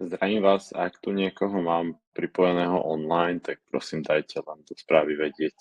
Zdravím vás, ak tu niekoho mám pripojeného online, tak prosím dajte len do správy vedieť.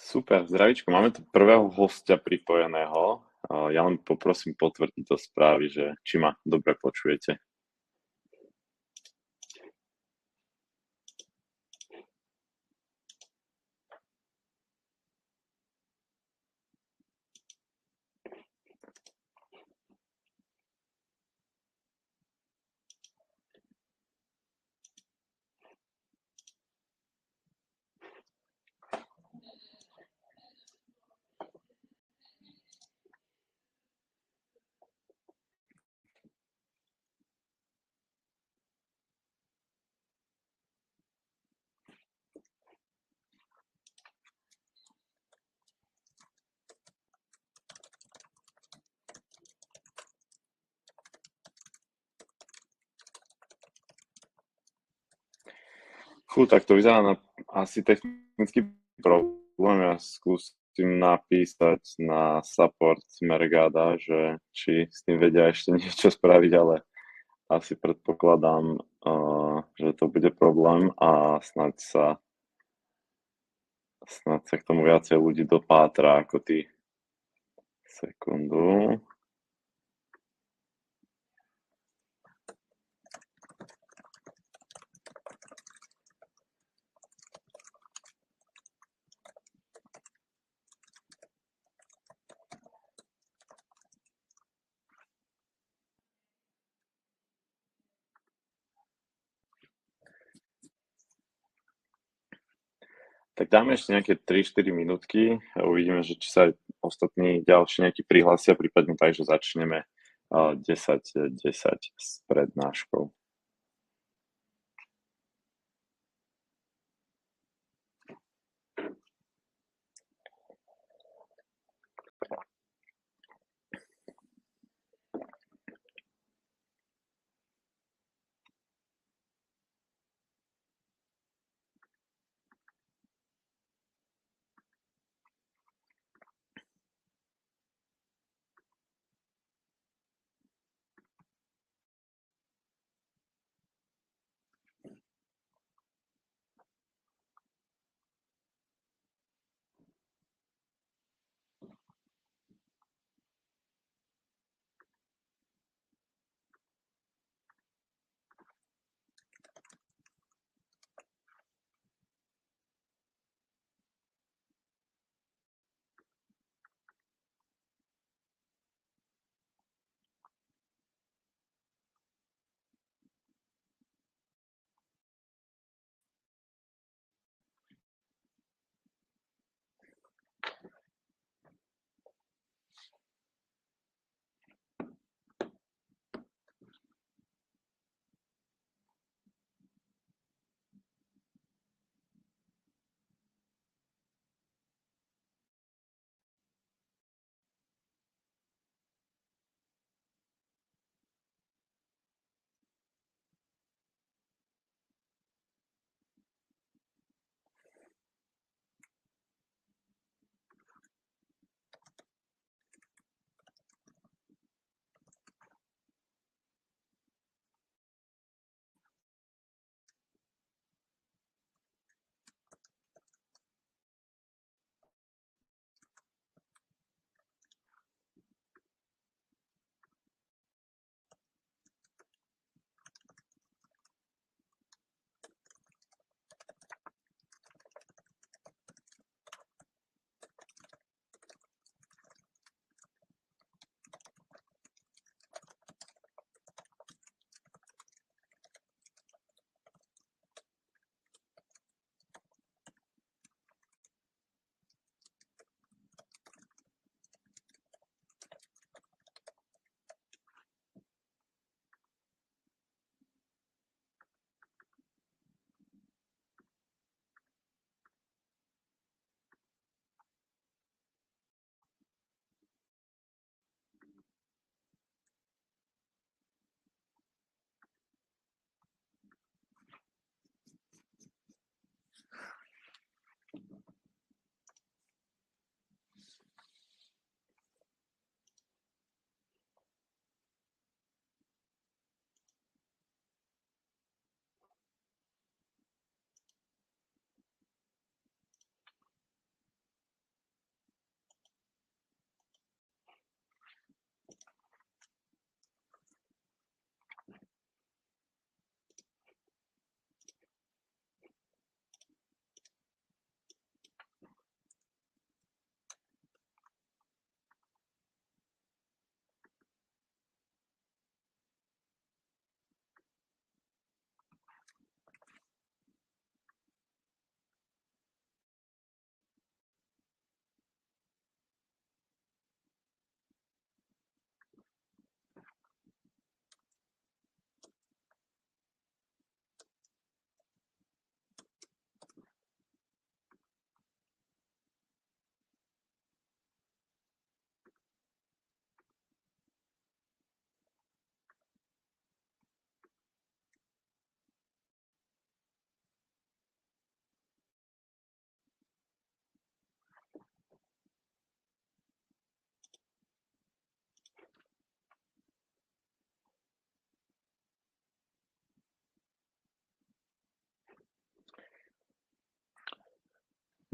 Super, zdravíčko, máme tu prvého hostia pripojeného. Ja len poprosím potvrdiť do správy, že či ma dobre počujete. Tak to vyzerá na asi technický problém. Ja skúsim napísať na support Mergada, že či s tým vedia ešte niečo spraviť, ale asi predpokladám, že to bude problém a snáď sa k tomu viacej ľudí dopátra ako ty. Sekundu. Tak dáme ešte nejaké 3-4 minútky a uvidíme, že či sa aj ostatní ďalší nejakí prihlásia, prípadne tak, že začneme 10:10 s prednáškou.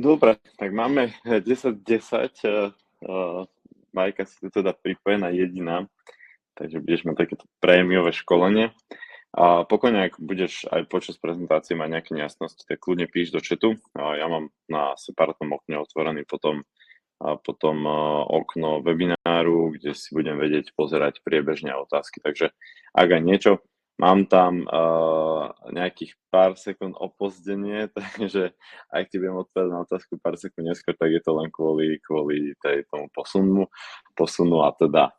Dobre, tak máme 10-10. Majka si tu teda pripojená jediná, takže budeš mať takéto prémiové školenie. A pokojne, ak budeš aj počas prezentácie mať nejaké nejasnosti, tak kľudne píš do chatu. Ja mám na separátnom okne otvorený potom okno webináru, kde si budem vedieť pozerať priebežne otázky. Takže ak aj niečo, mám tam nejakých pár sekúnd opozdenie, takže ak ti budem odpovedať na otázku pár sekúnd neskôr, tak je to len kvôli tomu posunu a teda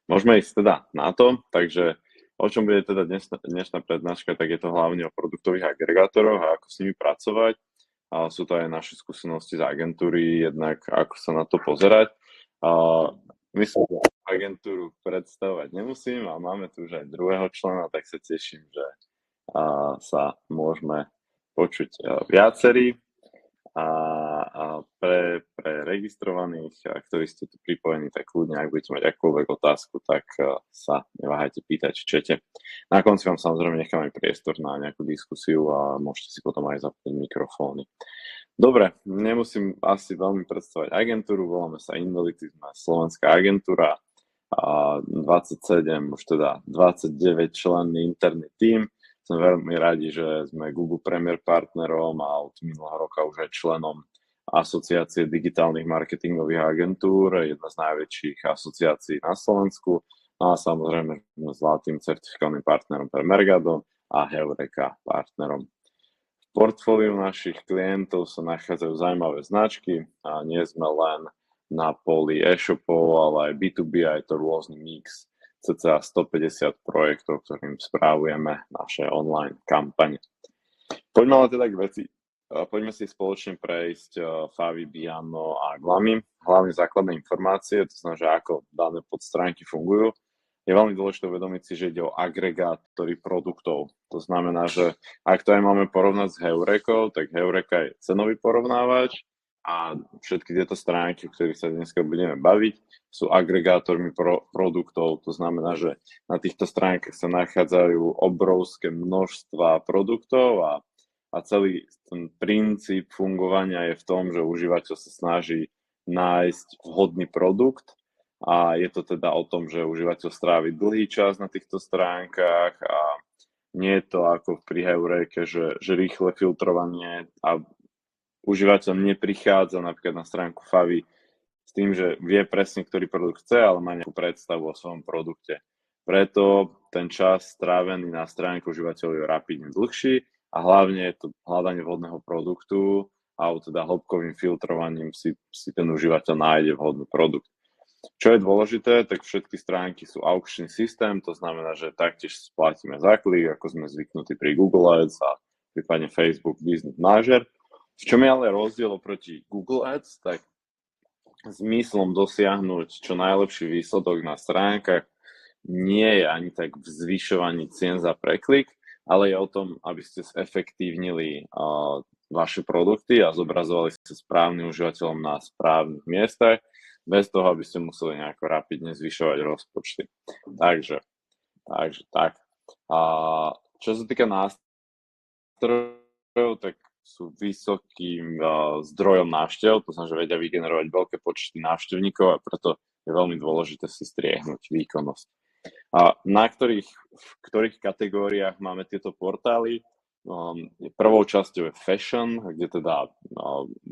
môžeme ísť teda na to. Takže o čom bude teda dnešná prednáška, tak je to hlavne o produktových agregátoroch a ako s nimi pracovať. A sú to aj naše skúsenosti z agentúry, jednak ako sa na to pozerať. Myslím, že agentúru predstavovať nemusím a máme tu už aj druhého člena, tak sa teším, že sa môžeme počuť viacerí. A pre registrovaných, ktorí ste tu pripojení, tak kľudne, ak budete mať akúkoľvek otázku, tak sa neváhajte pýtať v čete. Na konci vám samozrejme nechám aj priestor na nejakú diskusiu a môžete si potom aj zapnúť mikrofóny. Dobre, nemusím asi veľmi predstavať agentúru, voláme sa Invality, sme slovenská agentúra, 27, už teda 29 členný interný tím. Som veľmi radi, že sme Google Premier partnerom a od minulého roka už aj členom Asociácie digitálnych marketingových agentúr, jedna z najväčších asociácií na Slovensku. A samozrejme sme zlatým certifikovaným partnerom pre Mergado a Heureka partnerom. V portfóliu našich klientov sa nachádzajú zaujímavé značky a nie sme len na poli e-shopov, ale aj B2B, aj to rôzny mix cca 150 projektov, ktorým správujeme naše online kampane. Poďme ale teda k veci. Poďme si spoločne prejsť Favi, Biano a Glami. Hlavne základné informácie, to znamená, že ako dané podstránky fungujú. Je veľmi dôležité uvedomiť si, že ide o agregátory produktov. To znamená, že ak to aj máme porovnať s Heurekou, tak Heureka je cenový porovnávač a všetky tieto stránky, o ktorých sa dneska budeme baviť, sú agregátormi produktov. To znamená, že na týchto stránkach sa nachádzajú obrovské množstva produktov a celý ten princíp fungovania je v tom, že užívateľ sa snaží nájsť vhodný produkt a je to teda o tom, že užívateľ strávi dlhý čas na týchto stránkach a nie je to ako pri Heureke, že rýchle filtrovanie a užívateľ neprichádza napríklad na stránku Favi s tým, že vie presne, ktorý produkt chce, ale má nejakú predstavu o svojom produkte. Preto ten čas strávený na stránke užívateľov je rapidne dlhší a hlavne je to hľadanie vhodného produktu a teda hĺbkovým filtrovaním si ten užívateľ nájde vhodný produkt. Čo je dôležité, tak všetky stránky sú aukčný systém, to znamená, že taktiež splatíme za klik, ako sme zvyknutí pri Google Ads a prípadne Facebook Business Manager. V čom je ale rozdiel oproti Google Ads, tak zmyslom dosiahnuť čo najlepší výsledok na stránkach nie je ani tak v zvyšovaní cien za preklik, ale je o tom, aby ste zefektívnili vaše produkty a zobrazovali ste správnym užívateľom na správnych miestach, bez toho, aby ste museli nejako rapidne zvyšovať rozpočty. Takže tak. Čo sa týka nástrojov, tak sú vysokým zdrojom návštev, to znamená, že vedia vygenerovať veľké počty návštevníkov a preto je veľmi dôležité si striehnúť výkonnosť. V ktorých kategóriách máme tieto portály? Prvou časťou je fashion, kde teda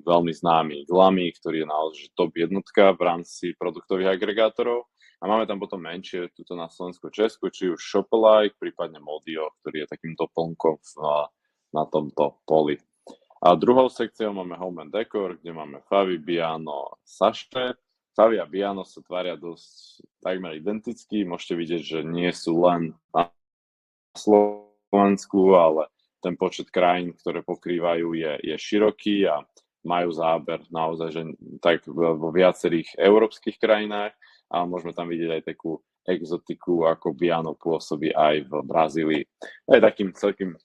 veľmi známy Glami, ktorý je naozaj top jednotka v rámci produktových agregátorov. A máme tam potom menšie, tuto na Slovensku, Česku, či už Shopalike, prípadne Modio, ktorý je takým doplnkom na tomto poli. A druhou sekciou máme Home and Decor, kde máme Favi, Biano, Saše. Favi a Biano sa tvária dosť takmer identicky. Môžete vidieť, že nie sú len na Slovensku, ale ten počet krajín, ktoré pokrývajú, je široký a majú záber naozaj, že tak vo viacerých európskych krajinách a môžeme tam vidieť aj takú exotiku, ako Biano pôsobí aj v Brazílii. To je takým celkom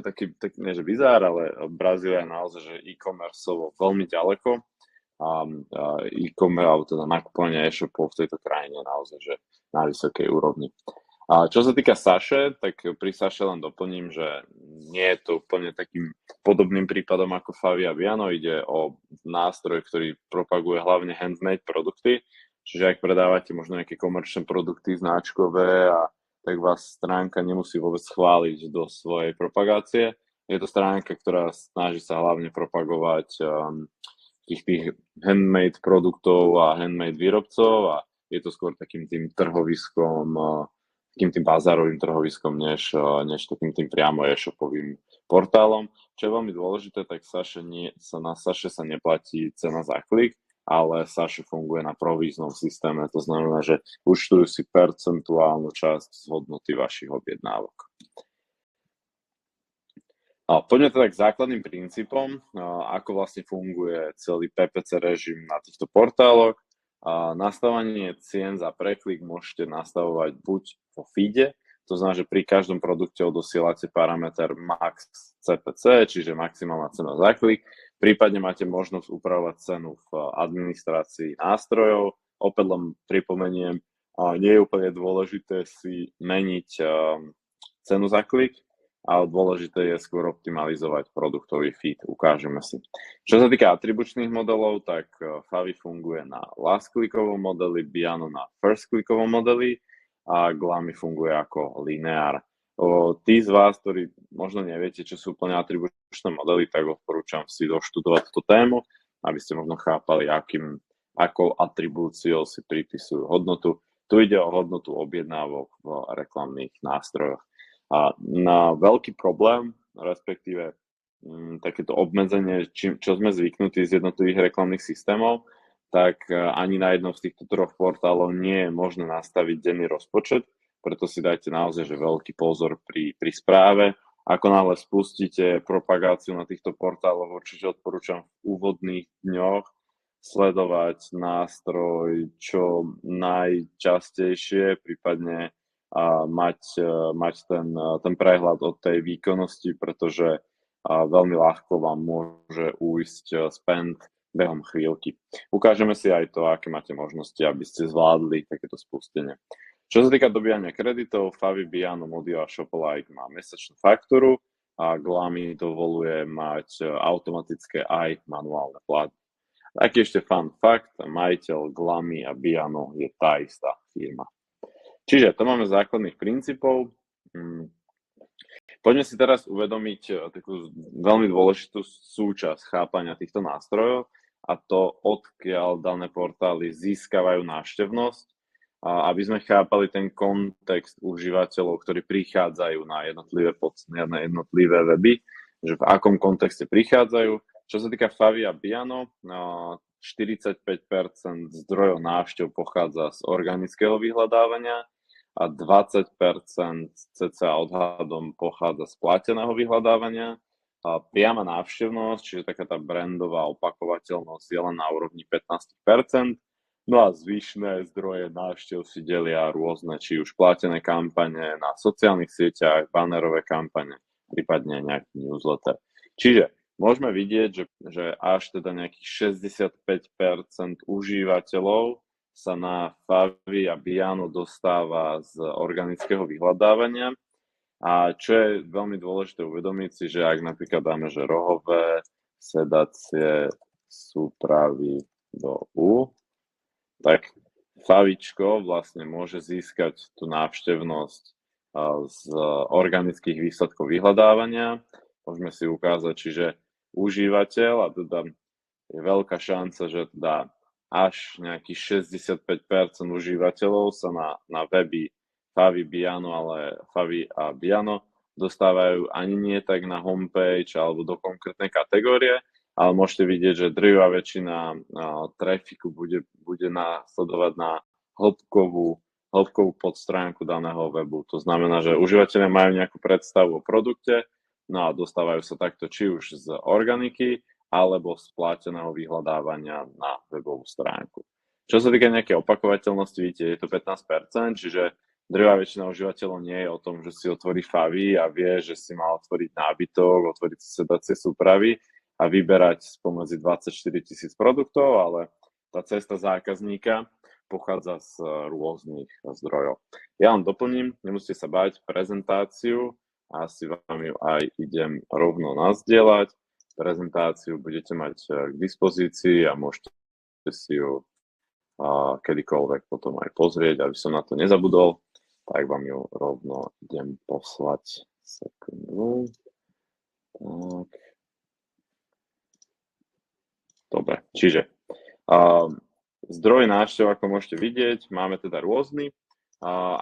taký, nie že bizár, ale Brazília je naozaj, že e-commerceovo veľmi ďaleko a e-commerce, alebo teda nakupovanie e-shopov v tejto krajine je naozaj, že na vysokej úrovni. A čo sa týka Saše, tak pri Saše len doplním, že nie je to úplne takým podobným prípadom ako Favi a Viano. Ide o nástroj, ktorý propaguje hlavne handmade produkty, čiže ak predávate možno nejaké komerčné produkty značkové a tak vás stránka nemusí vôbec chváliť do svojej propagácie. Je to stránka, ktorá snaží sa hlavne propagovať tých handmade produktov a handmade výrobcov a je to skôr takým tým trhoviskom, takým tým bazárovým trhoviskom, než takým tým priamo e-shopovým portálom. Čo je veľmi dôležité, tak na Saše sa neplatí cena za klik, ale Saše funguje na províznom systéme. To znamená, že účtujú si percentuálnu časť z hodnoty vašich objednávok. Poďme teda k základným princípom, ako vlastne funguje celý PPC režim na týchto portáloch. Nastavenie cien za preklik môžete nastavovať buď vo feede, to znamená, že pri každom produkte odosielate parameter max CPC, čiže maximálna cena za klik. Prípadne máte možnosť upravovať cenu v administrácii nástrojov. Opäť len pripomeniem, nie je úplne dôležité si meniť cenu za klik, ale dôležité je skôr optimalizovať produktový feed. Ukážeme si. Čo sa týka atribučných modelov, tak Favi funguje na last-clickovom modeli, Biano na first-clickovom modeli a Glami funguje ako lineár. Tí z vás, ktorí možno neviete, čo sú úplne atribučné modely, tak odporúčam si doštudovať túto tému, aby ste možno chápali, akou atribúciou si pripisujú hodnotu. Tu ide o hodnotu objednávok v reklamných nástrojoch. A na veľký problém, respektíve takéto obmedzenie, čo sme zvyknutí z jednotlivých reklamných systémov, tak ani na jednom z týchto troch portálov nie je možné nastaviť denný rozpočet, preto si dajte naozaj že veľký pozor pri správe. Ako náhle spustíte propagáciu na týchto portáloch, určite odporúčam v úvodných dňoch sledovať nástroj čo najčastejšie, prípadne mať ten prehľad od tej výkonnosti, pretože veľmi ľahko vám môže ujsť spend behom chvíľky. Ukážeme si aj to, aké máte možnosti, aby ste zvládli takéto spustenie. Čo sa týka dobíjania kreditov, Favi, Biano, Modio a Shopalike má mesačnú faktúru a Glami dovoluje mať automatické aj manuálne platby. Taký ešte fun fact, majiteľ Glami a Biano je tá istá firma. Čiže to máme základných princípov. Poďme si teraz uvedomiť takú veľmi dôležitú súčasť chápania týchto nástrojov a to, odkiaľ dané portály získavajú návštevnosť, aby sme chápali ten kontext užívateľov, ktorí prichádzajú na jednotlivé weby, že v akom kontexte prichádzajú. Čo sa týka Favi a Biano, 45% zdrojov návštev pochádza z organického vyhľadávania a 20% cca odhadom pochádza z plateného vyhľadávania. A priama návštevnosť, čiže taká tá brandová opakovateľnosť je len na úrovni 15%. No a zvyšné zdroje návštev si delia rôzne, či už platené kampane na sociálnych sieťach, bannerové kampane, prípadne nejaký newsletter. Čiže môžeme vidieť, že až teda nejakých 65% užívateľov sa na Favi a Biano dostáva z organického vyhľadávania. A čo je veľmi dôležité uvedomiť si, že ak napríklad dáme, že rohové sedacie súpravy do U, tak Favičko vlastne môže získať tú návštevnosť z organických výsledkov vyhľadávania. Môžeme si ukázať, čiže užívateľ, a teda je veľká šanca, že teda až nejakých 65% užívateľov sa na weby Favi, Biano, ale Favi a Biano dostávajú ani nie tak na homepage alebo do konkrétnej kategórie, ale môžete vidieť, že drvivá väčšina trafiku bude nasledovať na hĺbkovú podstránku daného webu. To znamená, že užívateľia majú nejakú predstavu o produkte, no a dostávajú sa takto či už z organiky, alebo z plateného vyhľadávania na webovú stránku. Čo sa týka nejakej opakovateľnosti, vidíte, je to 15%, čiže drvivá väčšina užívateľov nie je o tom, že si otvorí Favi a vie, že si má otvoriť nábytok, otvoriť si sedacie súpravy a vyberať spomedzi 24 000 produktov, ale tá cesta zákazníka pochádza z rôznych zdrojov. Ja vám doplním, nemusíte sa báť, prezentáciu, asi vám ju aj idem rovno nazdieľať. Prezentáciu budete mať k dispozícii a môžete si ju kedykoľvek potom aj pozrieť, aby som na to nezabudol, tak vám ju rovno idem poslať. Sekundu. Tak. Dobre, čiže zdroj návštev, ako môžete vidieť, máme teda rôzny.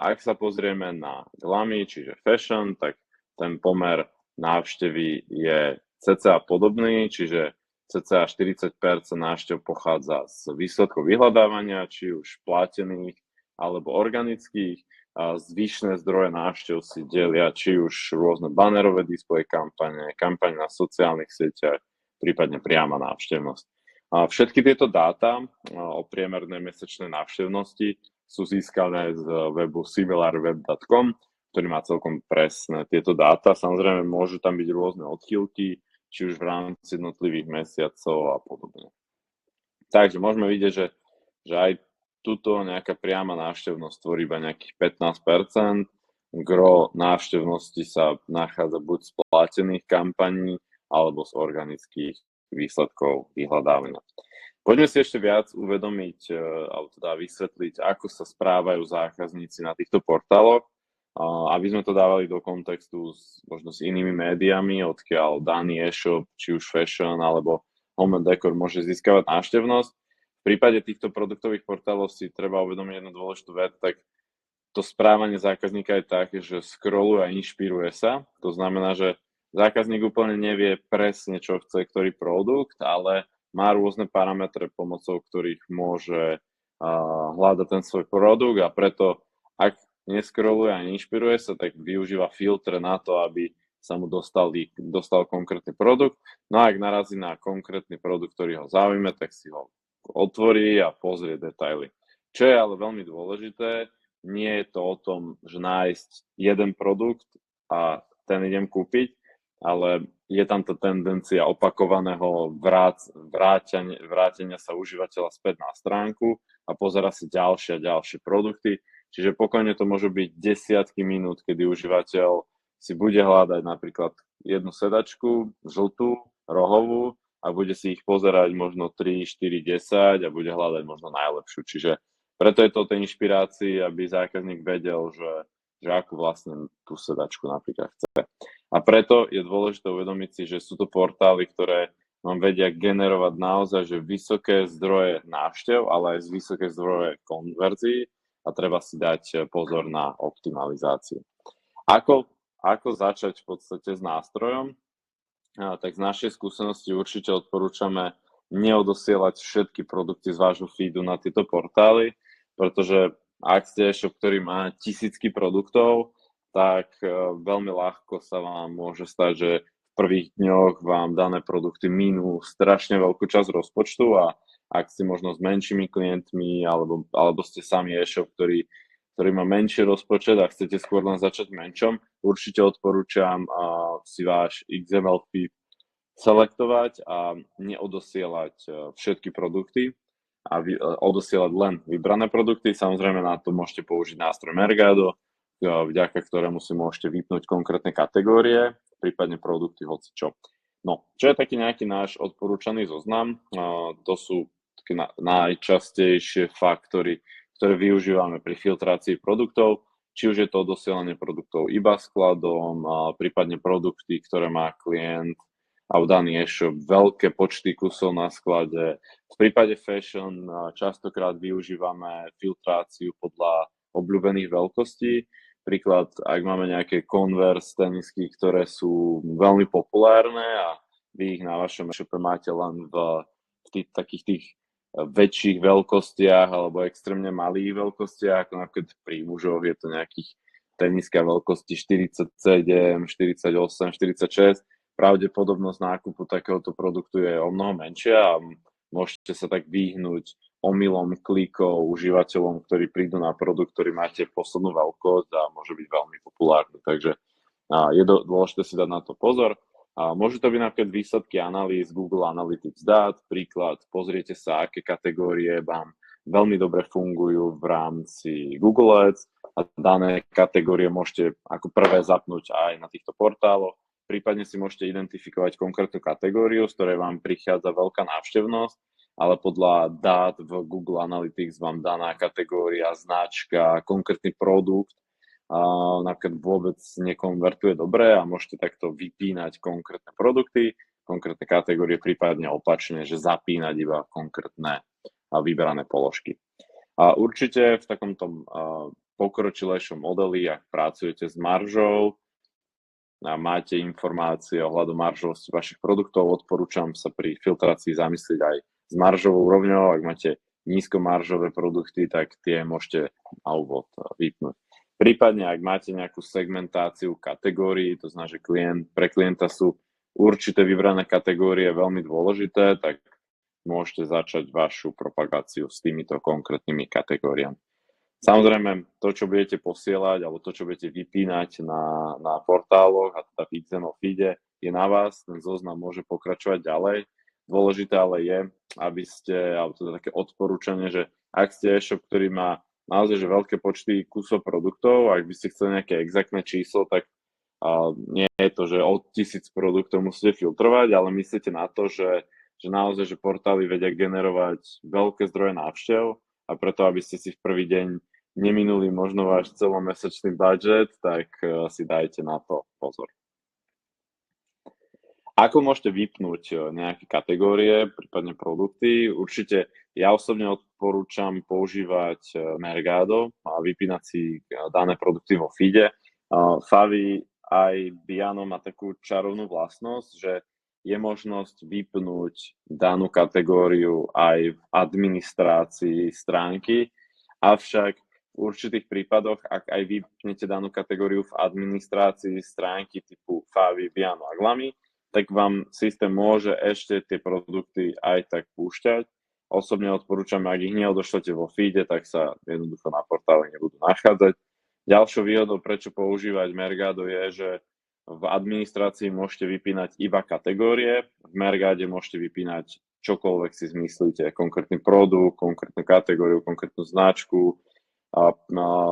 Ak sa pozrieme na glammy, čiže fashion, tak ten pomer návštevy je cca podobný, čiže cca 40% návštev pochádza z výsledkov vyhľadávania, či už platených alebo organických. Zvyšné zdroje návštev si delia či už rôzne bannerové display kampane na sociálnych sieťach, prípadne priama návštevnosť. Všetky tieto dáta o priemernej mesečnej návštevnosti sú získané z webu similarweb.com, ktorý má celkom presné tieto dáta. Samozrejme, môžu tam byť rôzne odchýlky, či už v rámci jednotlivých mesiacov a podobne. Takže môžeme vidieť, že aj tuto nejaká priama návštevnosť tvorí iba nejakých 15%. Gro návštevnosti sa nachádza buď z platených kampaní, alebo z organických výsledkov vyhľadávania. Poďme si ešte viac uvedomiť, alebo teda vysvetliť, ako sa správajú zákazníci na týchto portáloch, aby sme to dávali do kontextu možno s inými médiami, odkiaľ daný e-shop, či už fashion alebo home and decor môže získavať návštevnosť. V prípade týchto produktových portálov si treba uvedomiť jednu dôležitú vec, tak to správanie zákazníka je také, že scrolluje a inšpiruje sa. To znamená, že zákazník úplne nevie presne, čo chce, ktorý produkt, ale má rôzne parametre, pomocou ktorých môže hľadať ten svoj produkt, a preto, ak neskroluje a neinšpiruje sa, tak využíva filtre na to, aby sa mu dostal konkrétny produkt. No a ak narazí na konkrétny produkt, ktorý ho zaujíme, tak si ho otvorí a pozrie detaily. Čo je ale veľmi dôležité, nie je to o tom, že nájsť jeden produkt a ten idem kúpiť, ale je tam tá tendencia opakovaného vrátenia sa užívateľa späť na stránku a pozera si ďalšie a ďalšie produkty. Čiže pokojne to môžu byť desiatky minút, kedy užívateľ si bude hľadať napríklad jednu sedačku, žltú, rohovú, a bude si ich pozerať možno 3, 4, 10 a bude hľadať možno najlepšiu. Čiže preto je to o tej inšpirácii, aby zákazník vedel, že akú vlastne tú sedačku napríklad chce. A preto je dôležité uvedomiť si, že sú to portály, ktoré vám vedia generovať naozaj že vysoké zdroje návštev, ale aj vysoké zdroje konverzií, a treba si dať pozor na optimalizáciu. Ako začať v podstate s nástrojom? Tak z našej skúsenosti určite odporúčame neodosielať všetky produkty z vášho feedu na tieto portály, pretože ak ste e-shop, ktorý má tisícky produktov, tak veľmi ľahko sa vám môže stať, že v prvých dňoch vám dané produkty minú strašne veľkú časť rozpočtu, a ak ste možno s menšími klientmi alebo ste sami e-shop, ktorý má menší rozpočet a chcete skôr len začať menšom, určite odporúčam si váš XML feed selektovať a neodosielať všetky produkty a odosielať len vybrané produkty. Samozrejme na to môžete použiť nástroj Mercado, vďaka ktorému si môžete vypnúť konkrétne kategórie, prípadne produkty hocičo. No, čo je taký nejaký náš odporúčaný zoznam? To sú také najčastejšie faktory, ktoré využívame pri filtrácii produktov, či už je to odosielanie produktov iba skladom, prípadne produkty, ktoré má klient a v daný e-shop veľké počty kusov na sklade. V prípade fashion častokrát využívame filtráciu podľa obľúbených veľkostí. Príklad, ak máme nejaké Converse tenisky, ktoré sú veľmi populárne a vy ich na vašom e-shope máte len v takých tých väčších veľkostiach alebo extrémne malých veľkostiach, ako napríklad pri mužoch je to nejakých teniska veľkosti 47, 48, 46, pravdepodobnosť nákupu takéhoto produktu je o mnoho menšia a môžete sa tak vyhnúť omylom klikov užívateľom, ktorí prídu na produkt, ktorý máte poslednú veľkosť a môže byť veľmi populárny. Takže je dôležité si dať na to pozor. Môžu to byť napríklad výsledky analýz Google Analytics dát. Príklad, pozriete sa, aké kategórie vám veľmi dobre fungujú v rámci Google Ads a dané kategórie môžete ako prvé zapnúť aj na týchto portáloch. Prípadne si môžete identifikovať konkrétnu kategóriu, z ktorej vám prichádza veľká návštevnosť, ale podľa dát v Google Analytics vám daná kategória, značka, konkrétny produkt napríklad vôbec nekonvertuje dobre a môžete takto vypínať konkrétne produkty, konkrétne kategórie, prípadne opačne, že zapínať iba konkrétne vyberané položky. A určite v takomto pokročilejšom modeli, ak pracujete s maržou a máte informácie ohľadom maržovosti vašich produktov, odporúčam sa pri filtrácii zamyslieť aj s maržovou úrovňou. Ak máte nízkomaržové produkty, tak tie môžete na úvod vypnúť. Prípadne, ak máte nejakú segmentáciu kategórií, to znamená, že pre klienta sú určité vybrané kategórie veľmi dôležité, tak môžete začať vašu propagáciu s týmito konkrétnymi kategóriami. Samozrejme, to, čo budete posielať, alebo to, čo budete vypínať na portáloch a teda v XML feede, je na vás, ten zoznam môže pokračovať ďalej. Dôležité ale je, aby ste, alebo teda také odporúčanie, že ak ste e-shop, ktorý má naozaj že veľké počty kusov produktov, ak by ste chceli nejaké exaktné číslo, tak nie je to, že od 1000 produktov musíte filtrovať, ale myslíte na to, že naozaj, že portály vedia generovať veľké zdroje návštev a preto, aby ste si v prvý deň neminuli možno váš celomesačný budget, tak si dajte na to pozor. Ako môžete vypnúť nejaké kategórie, prípadne produkty? Určite ja osobne odporúčam používať Mercado a vypínať si dané produkty vo feede. Favy aj Biano má takú čarovnú vlastnosť, že je možnosť vypnúť danú kategóriu aj v administrácii stránky, avšak v určitých prípadoch, ak aj vypnete danú kategóriu v administrácii stránky typu Favy, Biano a Glami, tak vám systém môže ešte tie produkty aj tak púšťať. Osobne odporúčam, ak ich neodošlete vo feede, tak sa jednoducho na portále nebudú nachádzať. Ďalšou výhodou, prečo používať Mercado, je, že v administrácii môžete vypínať iba kategórie, v Mercade môžete vypínať čokoľvek si zmyslíte, konkrétny produkt, konkrétnu kategóriu, konkrétnu značku, a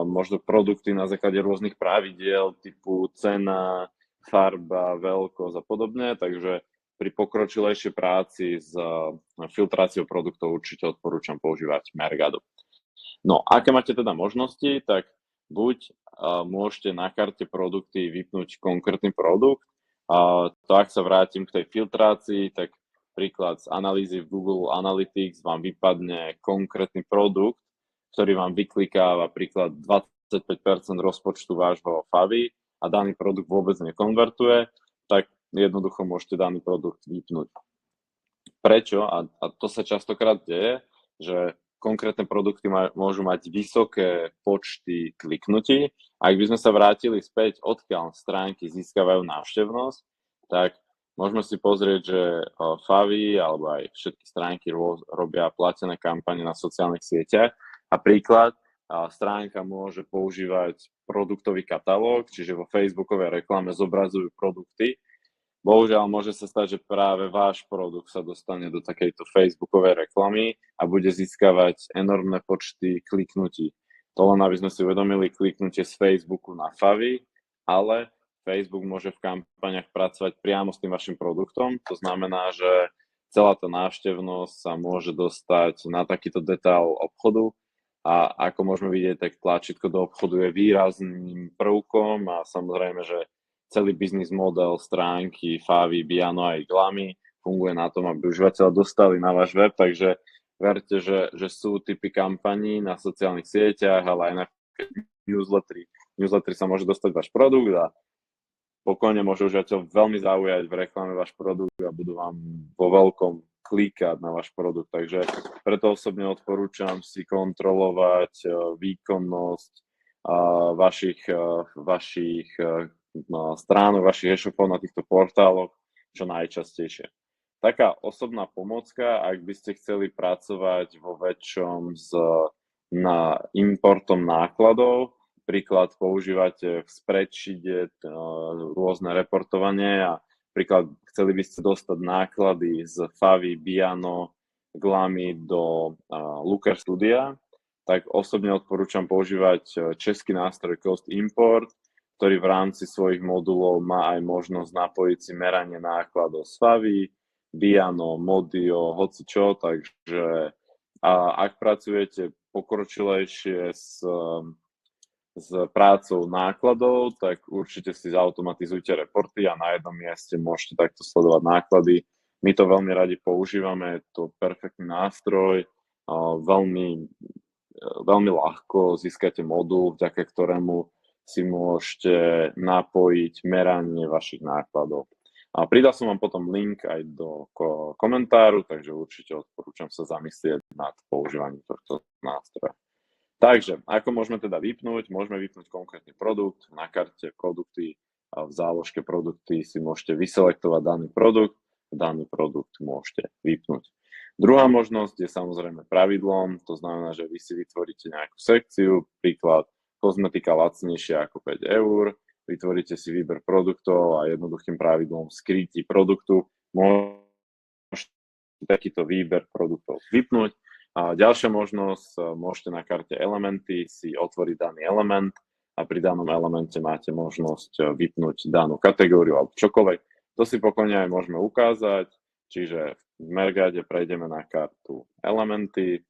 možno produkty na základe rôznych pravidiel typu cena, farba, veľkosť a podobne, takže pri pokročilejšej práci s filtráciou produktov určite odporúčam používať Mercado. No, aké máte teda možnosti, tak buď môžete na karte produkty vypnúť konkrétny produkt, to ak sa vrátim k tej filtrácii, tak príklad z analýzy v Google Analytics vám vypadne konkrétny produkt, ktorý vám vyklikáva príklad 25% rozpočtu vášho Favy a daný produkt vôbec nekonvertuje, tak jednoducho môžete daný produkt vypnúť. Prečo? A to sa častokrát deje, že konkrétne produkty môžu mať vysoké počty kliknutí. Ak by sme sa vrátili späť, odkiaľ stránky získavajú návštevnosť, tak môžeme si pozrieť, že Favy alebo aj všetky stránky robia platené kampane na sociálnych sieťach. A príklad, stránka môže používať produktový katalóg, čiže vo facebookovej reklame zobrazujú produkty. Bohužiaľ, môže sa stať, že práve váš produkt sa dostane do takejto facebookovej reklamy a bude získavať enormné počty kliknutí. To len aby sme si uvedomili, kliknutie z Facebooku na Favy, ale Facebook môže v kampaniach pracovať priamo s tým vašim produktom. To znamená, že celá tá návštevnosť sa môže dostať na takýto detail obchodu. A ako môžeme vidieť, tak tlačítko do obchodu je výrazným prvkom a samozrejme, že celý biznis model stránky Favy, Biano aj Glami funguje na tom, aby užívateľa dostali na váš web, takže verte, že sú typy kampaní na sociálnych sieťach, ale aj na newslettery. Newslettery sa môže dostať váš produkt a pokojne môže užívateľ veľmi zaujať v reklame váš produkt a budú vám vo veľkom klikať na váš produkt, takže preto osobne odporúčam si kontrolovať výkonnosť vašich stránok, vašich e-shopov na týchto portáloch čo najčastejšie. Taká osobná pomôcka, ak by ste chceli pracovať vo väčšom na importom nákladov, príklad používate v spreadsheete rôzne reportovanie a príklad, chceli by ste dostať náklady z Favy, Biano, Glami do Looker Studia, tak osobne odporúčam používať český nástroj Cost Import, ktorý v rámci svojich modulov má aj možnosť napojiť si meranie nákladov z FAVI, Biano, Modio, hocičo, takže ak pracujete pokročilejšie s prácou nákladov, tak určite si zautomatizujte reporty a na jednom mieste môžete takto sledovať náklady. My to veľmi radi používame, je to perfektný nástroj, veľmi, veľmi ľahko získate modul, vďaka ktorému si môžete napojiť meranie vašich nákladov. A pridal som vám potom link aj do komentáru, takže určite odporúčam sa zamyslieť nad používaním tohto nástroja. Takže, ako môžeme teda vypnúť? Môžeme vypnúť konkrétny produkt. Na karte produkty a v záložke produkty si môžete vyselektovať daný produkt môžete vypnúť. Druhá možnosť je samozrejme pravidlom, to znamená, že vy si vytvoríte nejakú sekciu, príklad kozmetika lacnejšia ako 5 €, vytvoríte si výber produktov a jednoduchým pravidlom skrytí produktu môžete takýto výber produktov vypnúť. A ďalšia možnosť, môžete na karte elementy si otvoriť daný element a pri danom elemente máte možnosť vypnúť danú kategóriu alebo čokoľvek. To si pokojne aj môžeme ukázať, čiže v Mergade prejdeme na kartu elementy,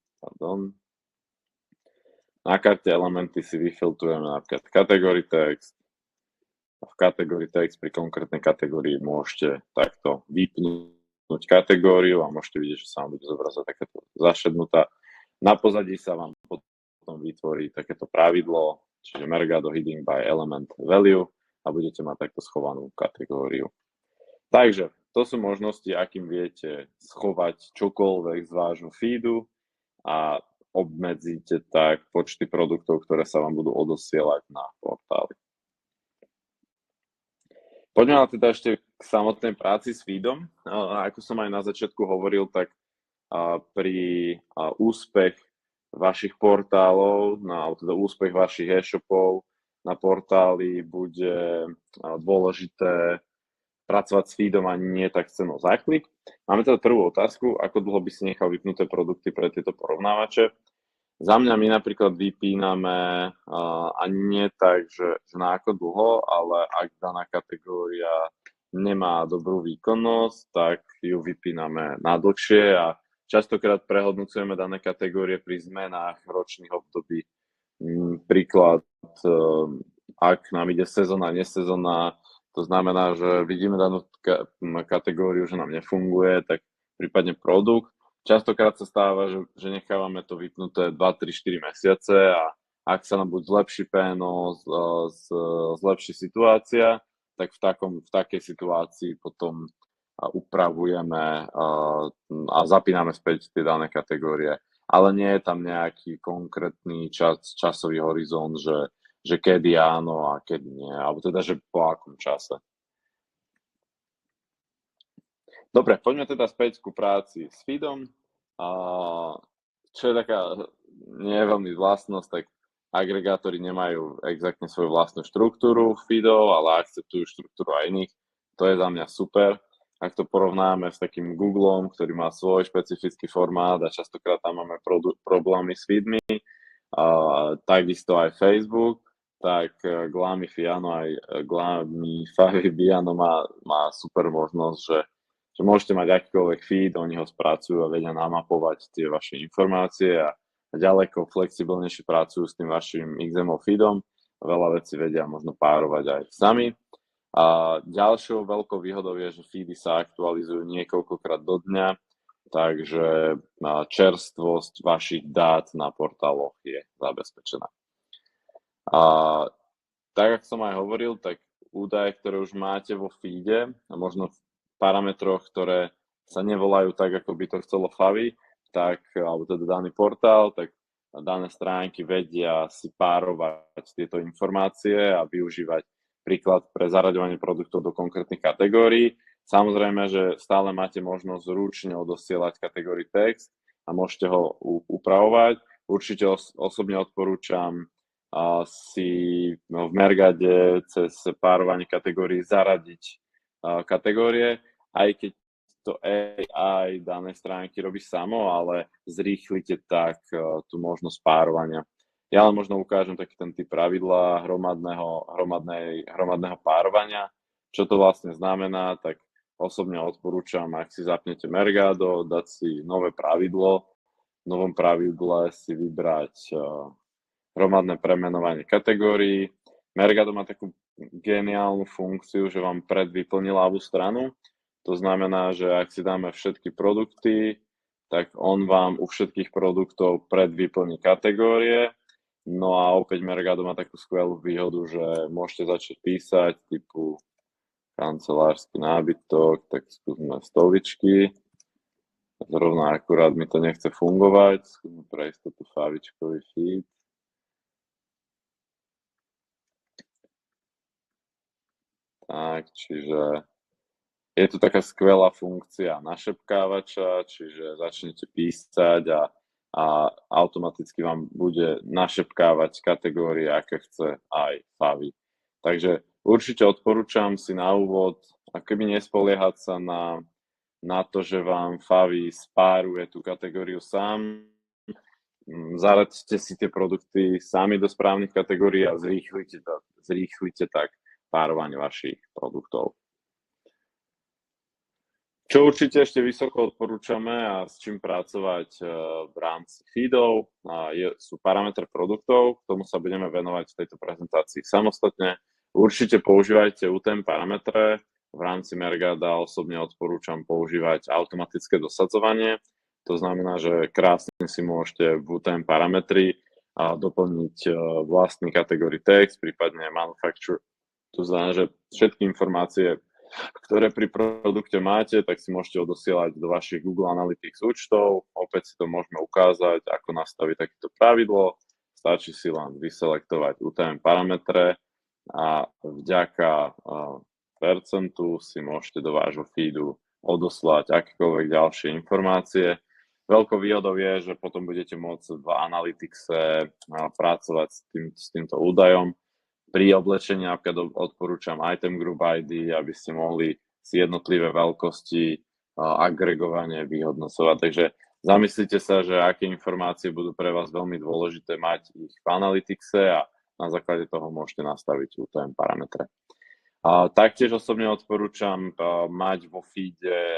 Na karte elementy si vyfiltrujeme napríklad category text. V category text pri konkrétnej kategórii môžete takto vypnúť kategóriu a môžete vidieť, že sa vám bude zobrazovať takéto zašednutá. Na pozadí sa vám potom vytvorí takéto pravidlo, čiže Mergado hiding by element value a budete mať takto schovanú kategóriu. Takže to sú možnosti, akým viete schovať čokoľvek z vášho feedu a obmedzíte tak počty produktov, ktoré sa vám budú odosielať na portáli. Poďme ale teda ešte k samotnej práci s feedom. Ako som aj na začiatku hovoril, tak pri úspech vašich portálov, teda úspech vašich e-shopov na portáli bude dôležité pracovať s feedom a nie tak cenou za klik. Máme teda prvú otázku, ako dlho by si nechal vypnuté produkty pre tieto porovnávače. Za mňa my napríklad vypíname a nie tak, že na ako dlho, ale ak daná kategória nemá dobrú výkonnosť, tak ju vypíname na dlhšie a častokrát prehodnocujeme dané kategórie pri zmenách ročných období. Príklad, ak nám ide sezóna, nesezóna, to znamená, že vidíme danú kategóriu, že nám nefunguje, tak prípadne produkt. Častokrát sa stáva, že nechávame to vypnuté 2, 3, 4 mesiace a ak sa nám buď zlepší PNO, zlepší situácia, tak v takej situácii potom upravujeme a zapíname späť tie dané kategórie. Ale nie je tam nejaký konkrétny časový horizont, že kedy áno a kedy nie, alebo teda, že po akom čase. Dobre, poďme teda späť ku práci s feedom. Čo je taká nie je veľmi vlastnosť, tak agregátori nemajú exaktne svoju vlastnú štruktúru feedov, ale akceptujú štruktúru aj iných. To je za mňa super. Ak to porovnáme s takým Googlom, ktorý má svoj špecifický formát a častokrát tam máme problémy s feedmi, takisto aj Facebook, tak Glamifiano má super možnosť, že môžete mať akýkoľvek feed, oni ho spracujú a vedia namapovať tie vaše informácie a ďaleko flexibilnejšie pracujú s tým vašim XML feedom. Veľa vecí vedia možno párovať aj sami. A ďalšou veľkou výhodou je, že feedy sa aktualizujú niekoľkokrát do dňa, takže čerstvosť vašich dát na portáloch je zabezpečená. A tak, ako som aj hovoril, tak údaje, ktoré už máte vo feede, a možno v parametroch, ktoré sa nevolajú tak, ako by to chcelo FAVI, alebo teda daný portál, tak dané stránky vedia si párovať tieto informácie a využívať príklad pre zaraďovanie produktov do konkrétnych kategórií. Samozrejme, že stále máte možnosť ručne odosielať kategórii text a môžete ho upravovať. Určite osobne odporúčam si v Mergade cez párovanie kategórií zaradiť kategórie, aj keď to AI danej stránky robí samo, ale zrýchlite tak tú možnosť párovania. Ja len možno ukážem taký ten typ pravidla hromadného párovania. Čo to vlastne znamená, tak osobne odporúčam, ak si zapnete Mergado, dať si nové pravidlo, v novom pravidle si vybrať hromadné premenovanie kategórií. Mergado má takú geniálnu funkciu, že vám predvyplní ľavú stranu. To znamená, že ak si dáme všetky produkty, tak on vám u všetkých produktov predvyplní kategórie. No a opäť Mergado má takú skvelú výhodu, že môžete začať písať typu kancelársky nábytok, tak skúsme stoličky. Zrovna akurát mi to nechce fungovať. Skúsme pre istotu favičkový feed. Tak, čiže je tu taká skvelá funkcia našepkávača, čiže začnete písať a automaticky vám bude našepkávať kategórie, aké chce aj Favi. Takže určite odporúčam si na úvod, akoby nespoliehať sa na to, že vám Favi spáruje tú kategóriu sám. Zaraďte si tie produkty sami do správnych kategórií a zrýchlite tak párovanie vašich produktov. Čo určite ešte vysoko odporúčame a s čím pracovať v rámci feedov sú parametre produktov, k tomu sa budeme venovať v tejto prezentácii samostatne. Určite používajte UTM parametre, v rámci Mergada osobne odporúčam používať automatické dosadzovanie, to znamená, že krásne si môžete v UTM parametri doplniť vlastný kategórií text, prípadne manufacturer. To znamená, že všetky informácie, ktoré pri produkte máte, tak si môžete odosielať do vašich Google Analytics účtov. Opäť si to môžeme ukázať, ako nastaviť takéto pravidlo. Stačí si len vyselektovať UTM parametre a vďaka percentu si môžete do vášho feedu odoslať akékoľvek ďalšie informácie. Veľkou výhodou je, že potom budete môcť v Analyticse pracovať s týmto údajom. Pri oblečení napríklad odporúčam Item Group ID, aby ste mohli si jednotlivé veľkosti agregovane vyhodnocovať. Takže zamyslite sa, že aké informácie budú pre vás veľmi dôležité mať ich v Analyticse a na základe toho môžete nastaviť UTM parametre. Taktiež osobne odporúčam mať vo feede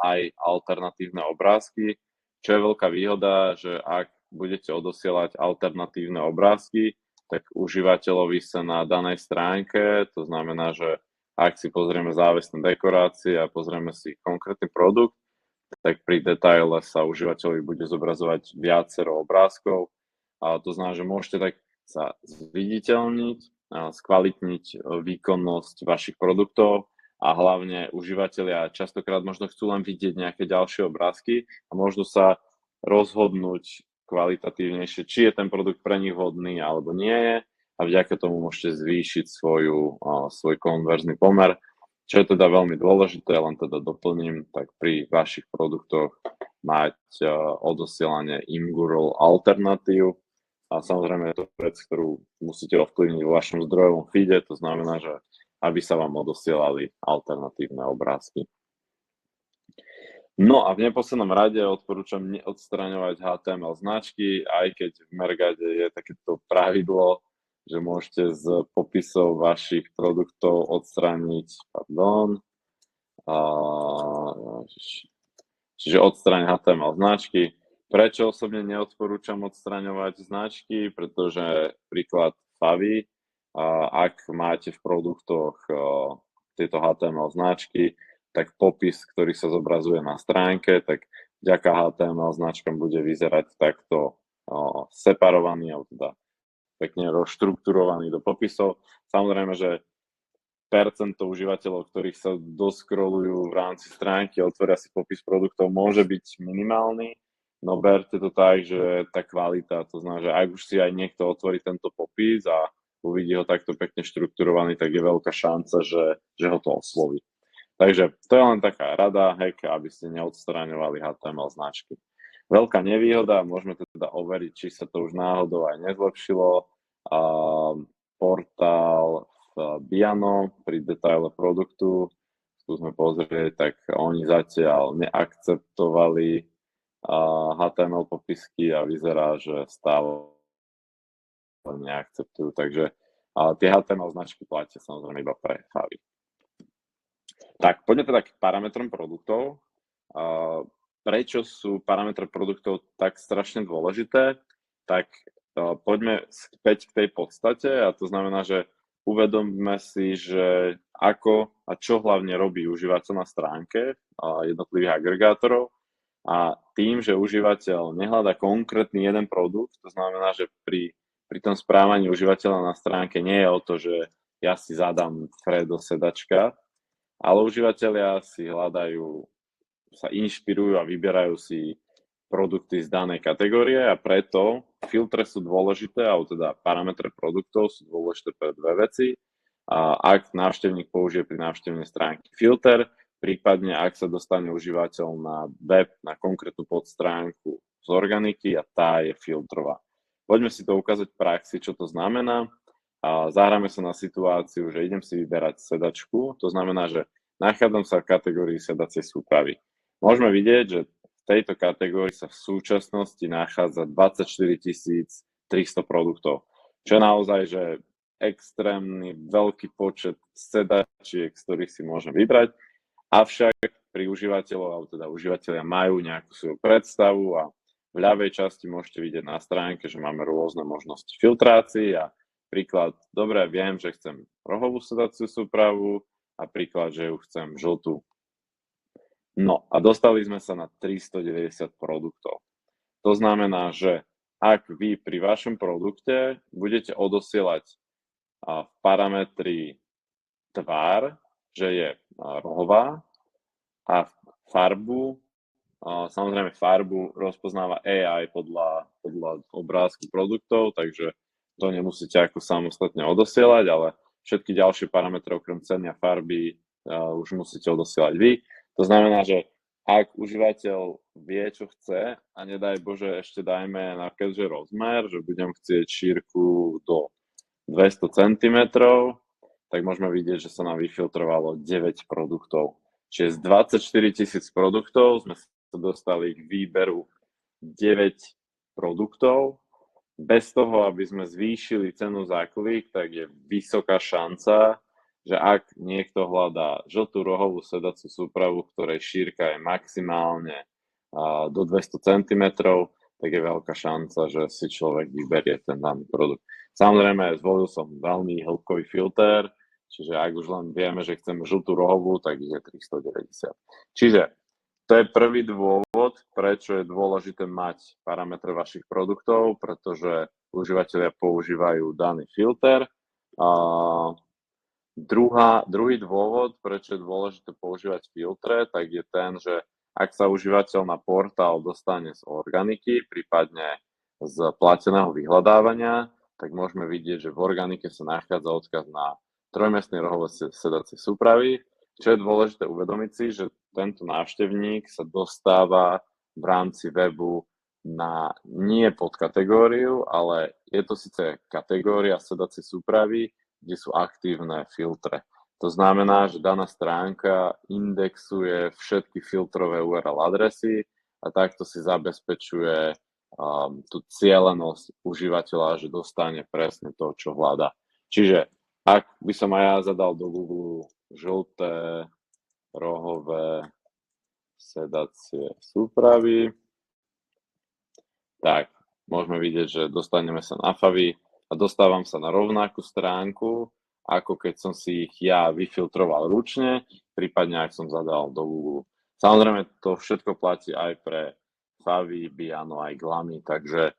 aj alternatívne obrázky, čo je veľká výhoda, že ak budete odosielať alternatívne obrázky, tak užívateľovi sa na danej stránke, to znamená, že ak si pozrieme závesné dekorácie a pozrieme si konkrétny produkt, tak pri detaile sa užívateľovi bude zobrazovať viacero obrázkov. A to znamená, že môžete tak sa zviditeľniť, skvalitniť výkonnosť vašich produktov a hlavne užívateľia častokrát možno chcú len vidieť nejaké ďalšie obrázky a možno sa rozhodnúť kvalitatívnejšie, či je ten produkt pre nich vhodný alebo nie je a vďaka tomu môžete zvýšiť svoj konverzný pomer, čo je teda veľmi dôležité, len teda doplním, tak pri vašich produktoch mať odosielanie IMGURL alternatív a samozrejme je to vec, ktorú musíte ovplyvniť vo vašom zdrojovom feede, to znamená, že aby sa vám odosielali alternatívne obrázky. No a v neposlednom rade odporúčam neodstraňovať HTML značky, aj keď v Mergade je takéto pravidlo, že môžete z popisov vašich produktov odstrániť, čiže odstrániť HTML značky. Prečo osobne neodporúčam odstraňovať značky? Pretože príklad Favi, ak máte v produktoch tieto HTML značky, tak popis, ktorý sa zobrazuje na stránke, tak vďaka HTML značkám bude vyzerať takto separovaný, alebo teda pekne rozštrukturovaný do popisov. Samozrejme, že percento užívateľov, ktorých sa doskrolujú v rámci stránky a otvoria si popis produktov, môže byť minimálny, no berte to tak, že tá kvalita, to znamená, že ak už si aj niekto otvorí tento popis a uvidí ho takto pekne štrukturovaný, tak je veľká šanca, že ho to osloví. Takže to je len taká rada, aby ste neodstraňovali HTML značky. Veľká nevýhoda, môžeme teda overiť, či sa to už náhodou aj nezlepšilo. Portál v Biano pri detaile produktu, skúsme pozrieť, tak oni zatiaľ neakceptovali HTML popisky a vyzerá, že stále neakceptujú. Takže tie HTML značky platia samozrejme iba pre Favy. Tak, poďme teda k parametrom produktov. Prečo sú parametre produktov tak strašne dôležité? Tak poďme späť k tej podstate a to znamená, že uvedomme si, že ako a čo hlavne robí užívateľ na stránke jednotlivých agregátorov a tým, že užívateľ nehľadá konkrétny jeden produkt, to znamená, že pri tom správaní užívateľa na stránke nie je o to, že ja si zadám Fredo sedačka, ale užívateľia si hľadajú, sa inšpirujú a vyberajú si produkty z danej kategórie a preto filtre sú dôležité, alebo teda parametre produktov sú dôležité pre dve veci. Ak návštevník použije pri návštevnej stránke filter, prípadne ak sa dostane užívateľ na web, na konkrétnu podstránku z organiky a tá je filtrová. Poďme si to ukázať v praxi, čo to znamená. Zahráme sa na situáciu, že idem si vyberať sedačku, to znamená, že nachádzam sa v kategórii sedacej súpravy. Môžeme vidieť, že v tejto kategórii sa v súčasnosti nachádza 24 300 produktov, čo je naozaj že extrémny veľký počet sedačiek, z ktorých si môžem vybrať, avšak pri užívateľov, alebo teda užívateľia majú nejakú svoju predstavu a v ľavej časti môžete vidieť na stránke, že máme rôzne možnosti filtrácií a príklad, dobre, viem, že chcem rohovú sedaciu súpravu a príklad, že ju chcem žltú. No a dostali sme sa na 390 produktov. To znamená, že ak vy pri vašom produkte budete odosielať v parametri tvár, že je rohová a farbu, samozrejme farbu rozpoznáva AI podľa obrázku produktov, takže to nemusíte ako samostatne odosielať, ale všetky ďalšie parametre okrem ceny a farby už musíte odosielať vy. To znamená, že ak užívateľ vie, čo chce a nedaj Bože, ešte dajme napríklad, že rozmer, že budem chcieť šírku do 200 cm, tak môžeme vidieť, že sa nám vyfiltrovalo 9 produktov. Čiže z 24 000 produktov sme sa dostali k výberu 9 produktov. Bez toho, aby sme zvýšili cenu za klik, tak je vysoká šanca, že ak niekto hľadá žltú rohovú sedaciu súpravu, ktorej šírka je maximálne do 200 cm, tak je veľká šanca, že si človek vyberie ten daný produkt. Samozrejme, zvolil som veľmi hĺbkový filter, čiže ak už len vieme, že chceme žltú rohovú, tak je 390. Čiže to je prvý dôvod, prečo je dôležité mať parametre vašich produktov, pretože užívateľia používajú daný filter. Druhý dôvod, prečo je dôležité používať filtre, tak je ten, že ak sa užívateľ na portál dostane z organiky, prípadne z plateného vyhľadávania, tak môžeme vidieť, že v organike sa nachádza odkaz na trojmiestnej rohové sedacie súpravy. Čo je dôležité uvedomiť si, že tento návštevník sa dostáva v rámci webu na nie podkategóriu, ale je to síce kategória sedacie súpravy, kde sú aktívne filtre. To znamená, že daná stránka indexuje všetky filtrové URL adresy a takto si zabezpečuje tú cielenosť užívateľa, že dostane presne to, čo hľadá. Čiže ak by som aj ja zadal do Google žlté rohové sedacie súpravy, tak môžeme vidieť, že dostaneme sa na Favy a dostávam sa na rovnakú stránku, ako keď som si ich ja vyfiltroval ručne, prípadne ak som zadal do Google. Samozrejme, to všetko platí aj pre Favy, Biano, aj Glamy, takže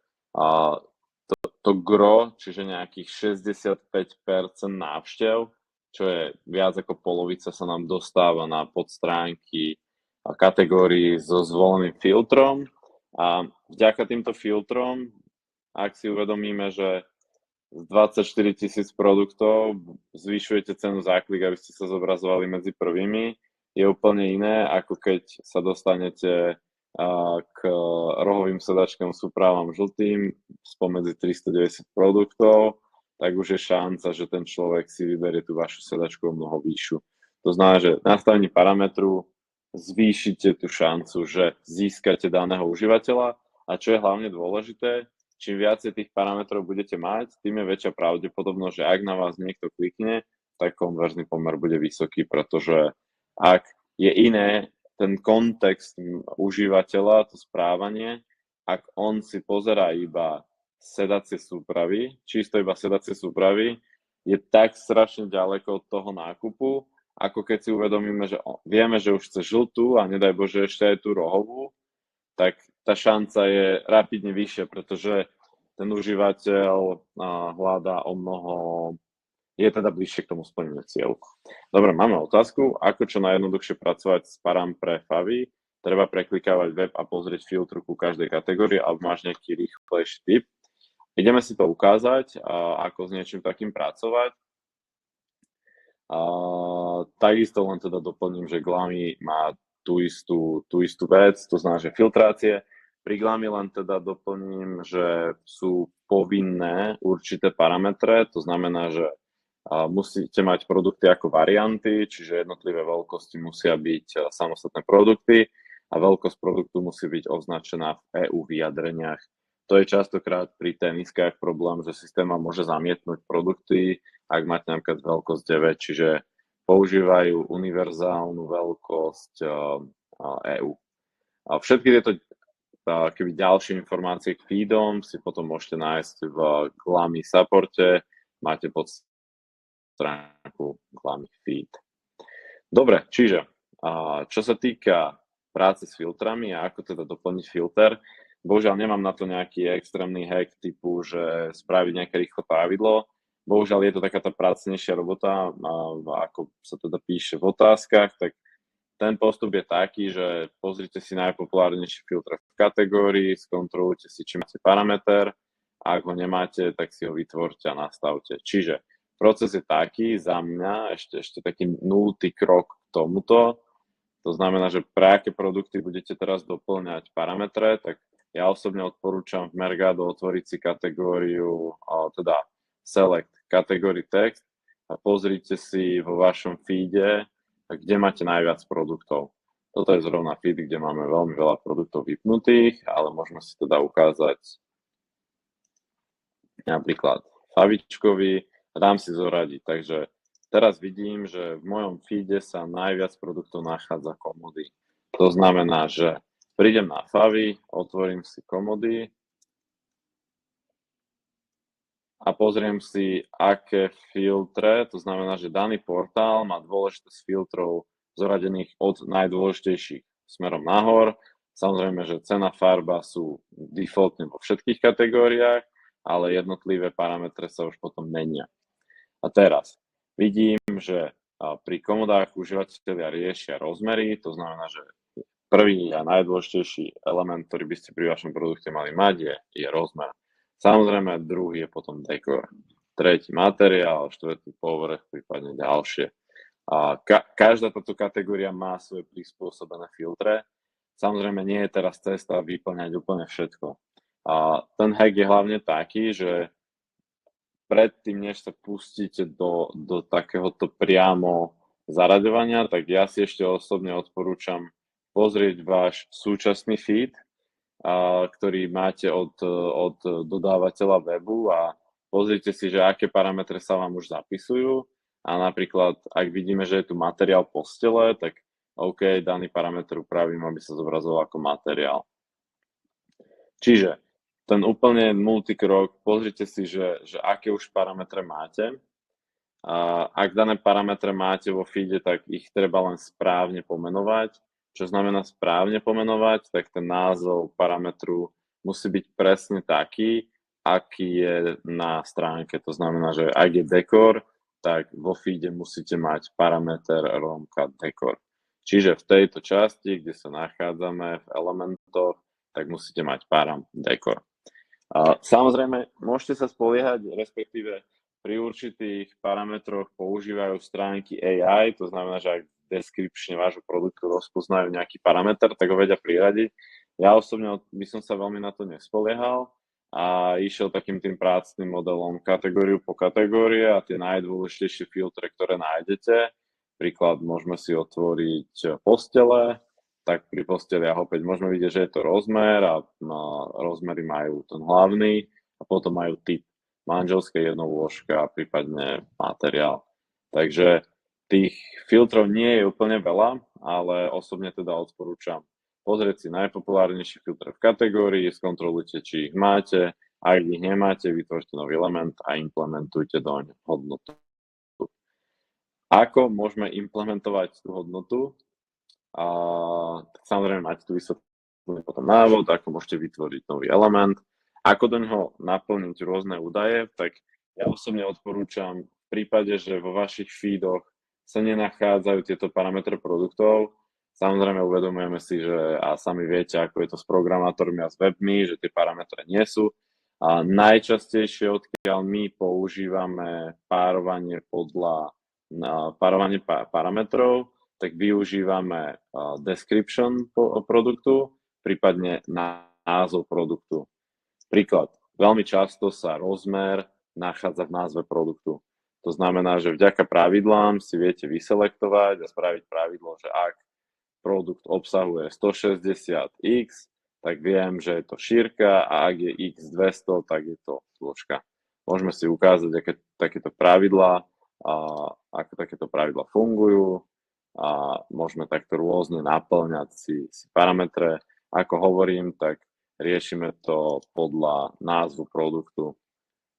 to gro, čiže nejakých 65% návštev, čo je viac ako polovica, sa nám dostáva na podstránky a kategórií so zvoleným filtrom. A vďaka týmto filtrom, ak si uvedomíme, že z 24 000 produktov zvyšujete cenu za klik, aby ste sa zobrazovali medzi prvými, je úplne iné, ako keď sa dostanete k rohovým sedačkám súpravám žltým spomedzi 390 produktov, tak už je šanca, že ten človek si vyberie tú vašu sedačku o mnoho vyššiu. To znamená, že nastavení parametru zvýšite tú šancu, že získate daného užívateľa a čo je hlavne dôležité, čím viacej tých parametrov budete mať, tým je väčšia pravdepodobnosť, že ak na vás niekto klikne, tak konverzný pomer bude vysoký, pretože ak je iné ten kontext užívateľa, to správanie, ak on si pozerá iba sedacie súpravy, čisto iba sedacie súpravy, je tak strašne ďaleko od toho nákupu, ako keď si uvedomíme, že vieme, že už chce žltú a nedaj Bože ešte aj tú rohovú, tak tá šanca je rapidne vyššia, pretože ten užívateľ hľadá o mnoho, je teda bližšie k tomu splneniu cieľu. Dobre, máme otázku, ako čo najjednoduchšie pracovať s param pre favy. Treba preklikávať web a pozrieť filtru ku každej kategórii, alebo máš nejaký rýchlejší tip. Ideme si to ukázať, ako s niečím takým pracovať. Takisto len teda doplním, že Glami má tú istú vec, to znamená, že filtrácie. Pri Glami len teda doplním, že sú povinné určité parametre, to znamená, že musíte mať produkty ako varianty, čiže jednotlivé veľkosti musia byť samostatné produkty a veľkosť produktu musí byť označená v EU vyjadreniach. To je častokrát pri teniskách problém, že systém vám môže zamietnúť produkty, ak máte napríklad veľkosť 9, čiže používajú univerzálnu veľkosť EU. Všetky tieto keby ďalšie informácie k feedom si potom môžete nájsť v Glami supporte, máte pod stránku Glami feed. Dobre, čiže čo sa týka práce s filtrami a ako teda doplniť filter, bohužiaľ nemám na to nejaký extrémny hack typu, že spraviť nejaké rýchle pravidlo. Bohužiaľ je to taká tá pracnejšia robota, ako sa teda píše v otázkach, tak ten postup je taký, že pozrite si najpopulárnejší filtr v kategórii, skontrolujte si, či máte parameter, a ak ho nemáte, tak si ho vytvorte a nastavte. Čiže proces je taký, za mňa, ešte taký nultý krok k tomuto, to znamená, že pre aké produkty budete teraz doplňať parametre, tak ja osobne odporúčam v Mercado otvoriť si kategóriu, teda select category text a pozrite si vo vašom feede, kde máte najviac produktov. Toto je zrovna feed, kde máme veľmi veľa produktov vypnutých, ale môžeme si teda ukázať napríklad favičkový a dám si zoradiť. Takže teraz vidím, že v mojom feede sa najviac produktov nachádza komody. To znamená, že prídem na favy, otvorím si komody a pozriem si, aké filtre, to znamená, že daný portál má dôležitosť filtrov zoradených od najdôležitejších smerom nahor. Samozrejme, že cena, farba sú defaultne vo všetkých kategóriách, ale jednotlivé parametre sa už potom menia. A teraz vidím, že pri komodách užívateľia riešia rozmery, to znamená, že prvý a najdôležitejší element, ktorý by ste pri vašom produkte mali mať, je rozmer. Samozrejme, druhý je potom dekor, tretí materiál, štvrtý povrch, prípadne ďalšie. Každá táto kategória má svoje prispôsobené filtre. Samozrejme, nie je teraz cesta vyplňať úplne všetko. Ten hack je hlavne taký, že predtým, než sa pustíte do takéhoto priamo zaraďovania, tak ja si ešte osobne odporúčam pozrieť váš súčasný feed, ktorý máte od dodávateľa webu a pozrite si, že aké parametre sa vám už zapisujú a napríklad, ak vidíme, že je tu materiál postele, tak OK, daný parameter upravím, aby sa zobrazoval ako materiál. Čiže ten úplne multikrok, pozrite si, že aké už parametre máte. Ak dané parametre máte vo feede, tak ich treba len správne pomenovať. Čo znamená správne pomenovať, tak ten názov parametru musí byť presne taký, aký je na stránke. To znamená, že ak je dekor, tak vo feede musíte mať parameter rovnka dekor. Čiže v tejto časti, kde sa nachádzame v elementoch, tak musíte mať param dekor. Samozrejme, môžete sa spoliehať, respektíve pri určitých parametroch používajú stránky AI, to znamená, že ak descriptione vášho produktu rozpoznajú nejaký parameter, tak ho vedia priradiť. Ja osobne by som sa veľmi na to nespoliehal a išiel takým tým prácnym modelom kategóriu po kategórie a tie najdôležitejšie filtre, ktoré nájdete, Príklad, môžeme si otvoriť postele, tak pri posteliach opäť môžeme vidieť, že je to rozmer a rozmery majú ten hlavný a potom majú typ manželské jednolôžka, prípadne materiál. Takže tých filtrov nie je úplne veľa, ale osobne teda odporúčam pozrieť si najpopulárnejší filtre v kategórii, skontrolujte, či ich máte, a ak ich nemáte, vytvorte nový element a implementujte doň hodnotu. Ako môžeme implementovať tú hodnotu? Tak samozrejme máte tu vysvetlený potom návod, ako môžete vytvoriť nový element. Ako do ňoho naplniť rôzne údaje, tak ja osobne odporúčam v prípade, že vo vašich feedoch sa nenachádzajú tieto parametre produktov. Samozrejme uvedomujeme si, že a sami viete, ako je to s programátormi a s webmi, že tie parametre nie sú. A najčastejšie, odkiaľ my používame párovanie podľa párovanie parametrov, tak využívame description produktu, prípadne názov produktu. Príklad, veľmi často sa rozmer nachádza v názve produktu. To znamená, že vďaka pravidlám si viete vyselektovať a spraviť pravidlo, že ak produkt obsahuje 160x, tak viem, že je to šírka a ak je x200, tak je to dĺžka. Môžeme si ukázať, aké takéto pravidlá, ako takéto pravidlá fungujú a môžeme takto rôzne naplňať si parametre. Ako hovorím, tak riešime to podľa názvu produktu.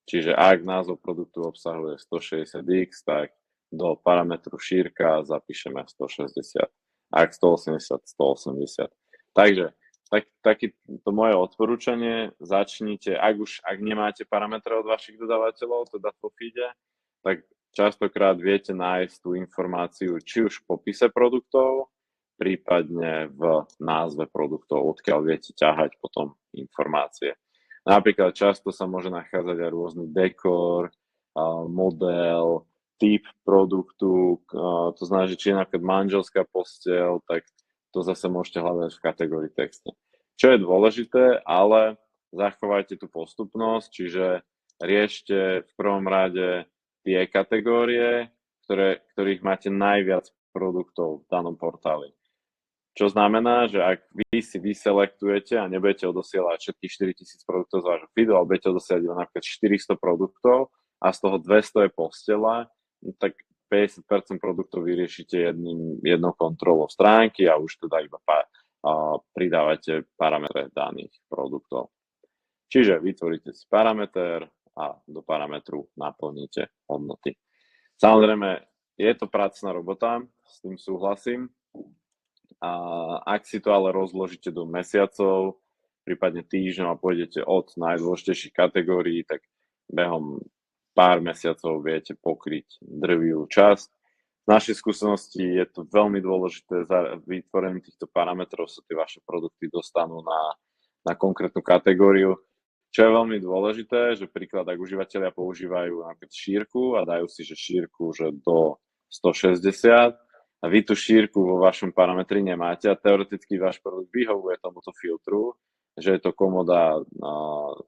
Čiže ak názov produktu obsahuje 160x, tak do parametru šírka zapíšeme 160. Ak 180, 180. Takže to moje odporúčanie, začnite, ak nemáte parametre od vašich dodávateľov, teda po feede, tak častokrát viete nájsť tú informáciu či už v popise produktov, prípadne v názve produktov, odkiaľ viete ťahať potom informácie. Napríklad často sa môže nachádzať aj rôzny dekor, model, typ produktu, to znamená, že či je napríklad manželská posteľ, tak to zase môžete hľadať v kategórii texte. Čo je dôležité, ale zachovajte tú postupnosť, čiže riešte v prvom rade tie kategórie, ktorých máte najviac produktov v danom portáli. Čo znamená, že ak vy si vyselektujete a nebudete odosielať všetkých 4000 produktov z vášho feedu, ale budete odosielať iba napríklad 400 produktov a z toho 200 je postela, tak 50% produktov vyriešite jednou kontrolou stránky a už teda iba pridávate parametre daných produktov. Čiže vytvoríte si parameter a do parametru naplníte hodnoty. Samozrejme, je to pracná robota, s tým súhlasím. Ak si to ale rozložíte do mesiacov, prípadne týždňov a pôjdete od najdôležitejších kategórií, tak behom pár mesiacov viete pokryť drvivú časť. Z našej skúsenosti je to veľmi dôležité, za vytvorením týchto parametrov sa tie vaše produkty dostanú na konkrétnu kategóriu. Čo je veľmi dôležité, že príklad, ak užívateľia používajú napríklad šírku a dajú si, že šírku že do 160 a vy tú šírku vo vašom parametri nemáte a teoreticky váš produkt vyhovuje tomuto filtru, že je to komoda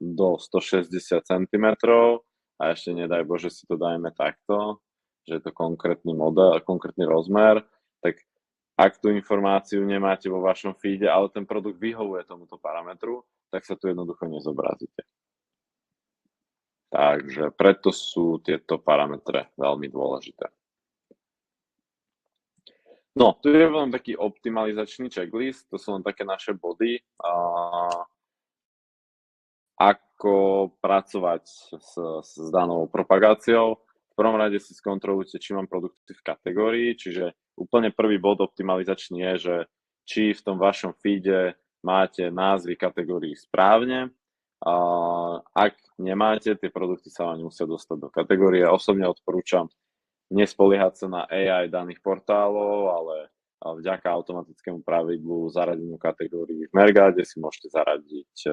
do 160 cm a ešte nedaj Bože si to dajme takto, že je to konkrétny model, konkrétny rozmer, tak ak tú informáciu nemáte vo vašom feede, ale ten produkt vyhovuje tomuto parametru, tak sa tu jednoducho nezobrazíte. Takže preto sú tieto parametre veľmi dôležité. No, tu je len taký optimalizačný checklist, to sú len také naše body. Ako pracovať s danou propagáciou. V prvom rade si skontrolujte, či mám produkty v kategórii, čiže úplne prvý bod optimalizačný je, že či v tom vašom feede máte názvy kategórií správne. Ak nemáte, tie produkty sa vám nemusia dostať do kategórie. Osobne odporúčam nespoliehať sa na AI daných portálov, ale vďaka automatickému pravidlu zaradeniu kategórií v Mergáde si môžete zaradiť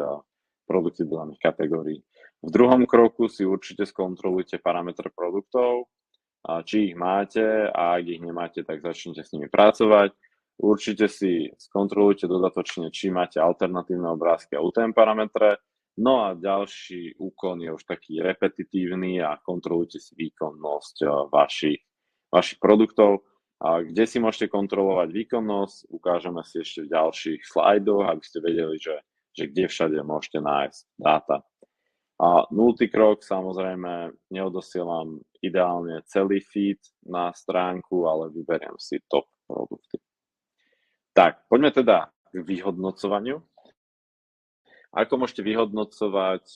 produkty do daných kategórií. V druhom kroku si určite skontrolujte parametre produktov, či ich máte a ak ich nemáte, tak začnite s nimi pracovať. Určite si skontrolujte dodatočne, či máte alternatívne obrázky a UTM parametre. No a ďalší úkon je už taký repetitívny a kontrolujte si výkonnosť vašich produktov. kde si môžete kontrolovať výkonnosť. Ukážeme si ešte v ďalších slajdoch, aby ste vedeli, že kde všade môžete nájsť dáta. A 0. krok, samozrejme, neodosielam ideálne celý feed na stránku, ale vyberiem si top produkty. Tak, poďme teda k vyhodnocovaniu. Ako môžete vyhodnocovať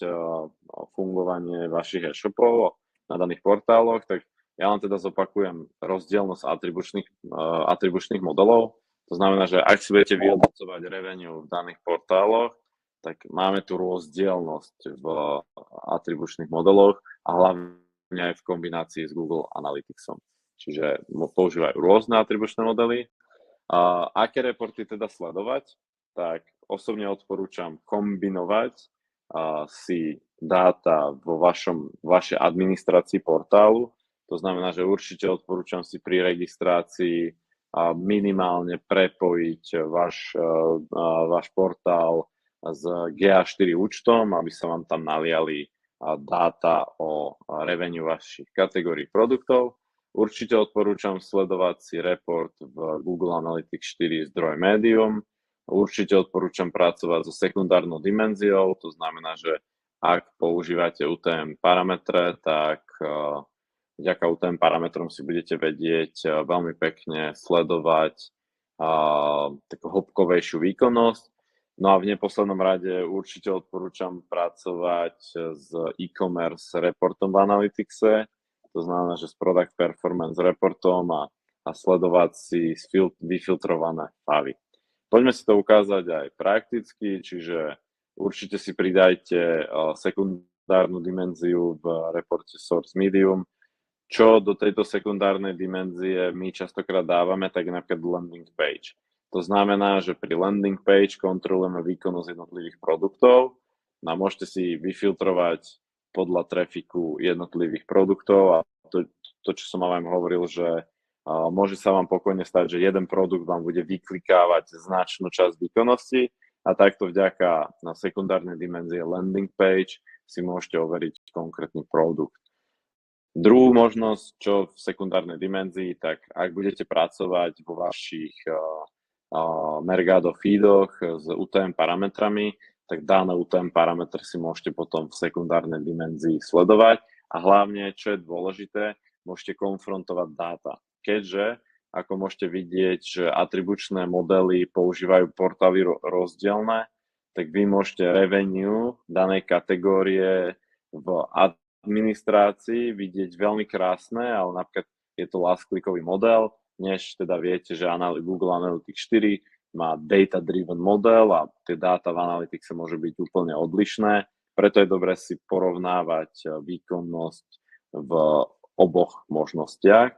fungovanie vašich e-shopov na daných portáloch, tak ja len teda zopakujem rozdielnosť atribučných modelov. To znamená, že ak si budete vyhodnocovať revenue v daných portáloch, tak máme tu rozdielnosť v atribučných modeloch a hlavne aj v kombinácii s Google Analyticsom. Čiže používajú rôzne atribučné modely. Aké reporty teda sledovať? Tak osobne odporúčam kombinovať si dáta vo vašej administrácii portálu. To znamená, že určite odporúčam si pri registrácii minimálne prepojiť váš portál s GA4 účtom, aby sa vám tam naliali dáta o revenue vašich kategórií produktov. Určite odporúčam sledovať si report v Google Analytics 4 zdroj Medium. Určite odporúčam pracovať so sekundárnou dimenziou, to znamená, že ak používate UTM parametre, tak vďaka UTM parametrom si budete vedieť veľmi pekne sledovať takú hĺbkovejšiu výkonnosť. No a v neposlednom rade určite odporúčam pracovať s e-commerce reportom v Analyticse, to znamená, že s Product Performance reportom a sledovať si vyfiltrované favy. Poďme si to ukázať aj prakticky, čiže určite si pridajte sekundárnu dimenziu v reporte Source Medium. Čo do tejto sekundárnej dimenzie my častokrát dávame, tak napríklad landing page. To znamená, že pri landing page kontrolujeme výkonnosť jednotlivých produktov a môžete si vyfiltrovať podľa trafiku jednotlivých produktov a to čo som vám hovoril, že môže sa vám pokojne stať, že jeden produkt vám bude vyklikávať značnú časť výkonnosti a takto vďaka na sekundárnej dimenzie landing page si môžete overiť konkrétny produkt. Druhú možnosť, čo v sekundárnej dimenzii, tak ak budete pracovať vo vašich Mercado feedoch s UTM parametrami, tak dané UTM parametre si môžete potom v sekundárnej dimenzii sledovať a hlavne, čo je dôležité, môžete konfrontovať dáta. Keďže, ako môžete vidieť, že atribučné modely používajú portály rozdielne, tak vy môžete revenue danej kategórie v administrácii vidieť veľmi krásne, ale napríklad je to last-clickový model, než teda viete, že Google Analytics 4 má data-driven model a tie dáta v Analytics môžu byť úplne odlišné, preto je dobré si porovnávať výkonnosť v oboch možnostiach,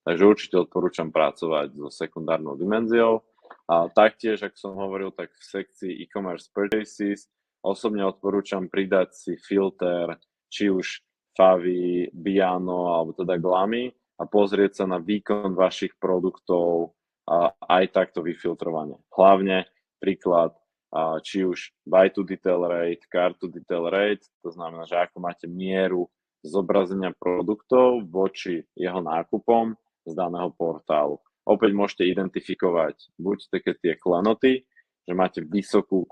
takže určite odporúčam pracovať so sekundárnou dimenziou. A taktiež, ako som hovoril, tak v sekcii e-commerce purchases osobne odporúčam pridať si filter, či už Favy, Biano alebo teda Glamy a pozrieť sa na výkon vašich produktov aj takto vyfiltrovanie. Hlavne príklad, či už buy to detail rate, car to detail rate, to znamená, že ako máte mieru zobrazenia produktov voči jeho nákupom z daného portálu. Opäť môžete identifikovať buď také tie klenoty, že máte vysoký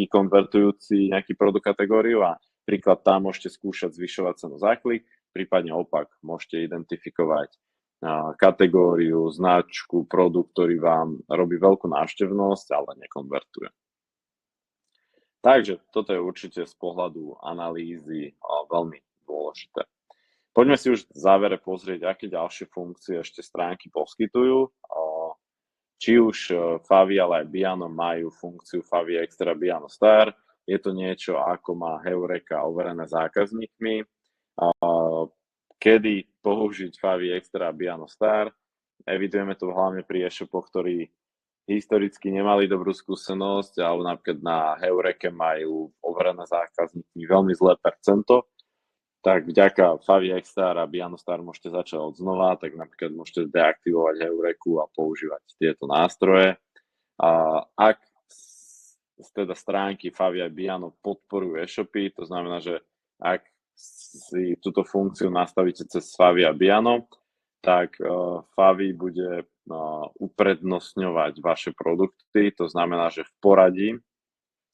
konvertujúci nejaký produkt kategóriu a príklad tam môžete skúšať zvyšovať cenu za klik, prípadne opak, môžete identifikovať kategóriu, značku, produkt, ktorý vám robí veľkú návštevnosť, ale nekonvertuje. Takže toto je určite z pohľadu analýzy veľmi dôležité. Poďme si už v závere pozrieť, aké ďalšie funkcie ešte stránky poskytujú. Či už Favy, ale aj Biano majú funkciu Favy Extra Biano Star. Je to niečo, ako má Heureka overené zákazníkmi. Kedy použiť Favy Extra Biano Star? Evidujeme to hlavne pri e-shopoch, ktorí historicky nemali dobrú skúsenosť, alebo napríklad na Heureke majú overené zákazníkmi veľmi zlé percento, tak vďaka Favy Extra a Biano Star môžete začať od znova, tak napríklad môžete deaktivovať Heureku a používať tieto nástroje. Ak teda stránky Favy a Biano podporujú e-shopy, to znamená, že ak si túto funkciu nastavíte cez Favy a Biano, tak Favi bude uprednostňovať vaše produkty, to znamená, že v poradí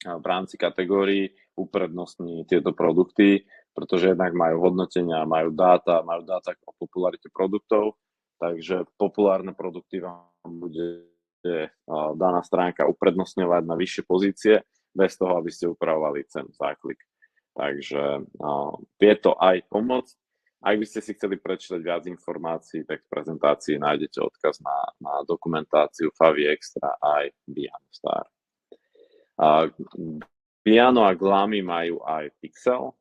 v rámci kategórií uprednostní tieto produkty, pretože jednak majú hodnotenia, majú dáta o popularite produktov, takže populárne produkty vám bude daná stránka uprednostňovať na vyššie pozície, bez toho, aby ste upravovali cenu za klik. Takže vie to aj pomôcť. Ak by ste si chceli prečítať viac informácií, tak v prezentácii nájdete odkaz na dokumentáciu Favi Extra aj Biano Star. Biano a Glami majú aj Pixel.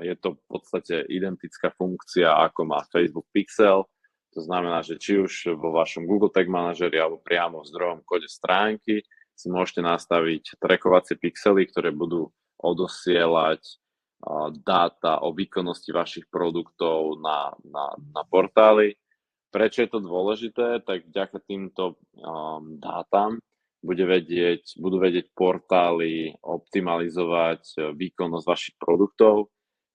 Je to v podstate identická funkcia, ako má Facebook Pixel. To znamená, že či už vo vašom Google Tag Manageri alebo priamo v zdrojom kóde stránky si môžete nastaviť trackovacie pixely, ktoré budú odosielať dáta o výkonnosti vašich produktov na portály. Prečo je to dôležité? Tak vďaka týmto dátam budú vedieť portály optimalizovať výkonnosť vašich produktov.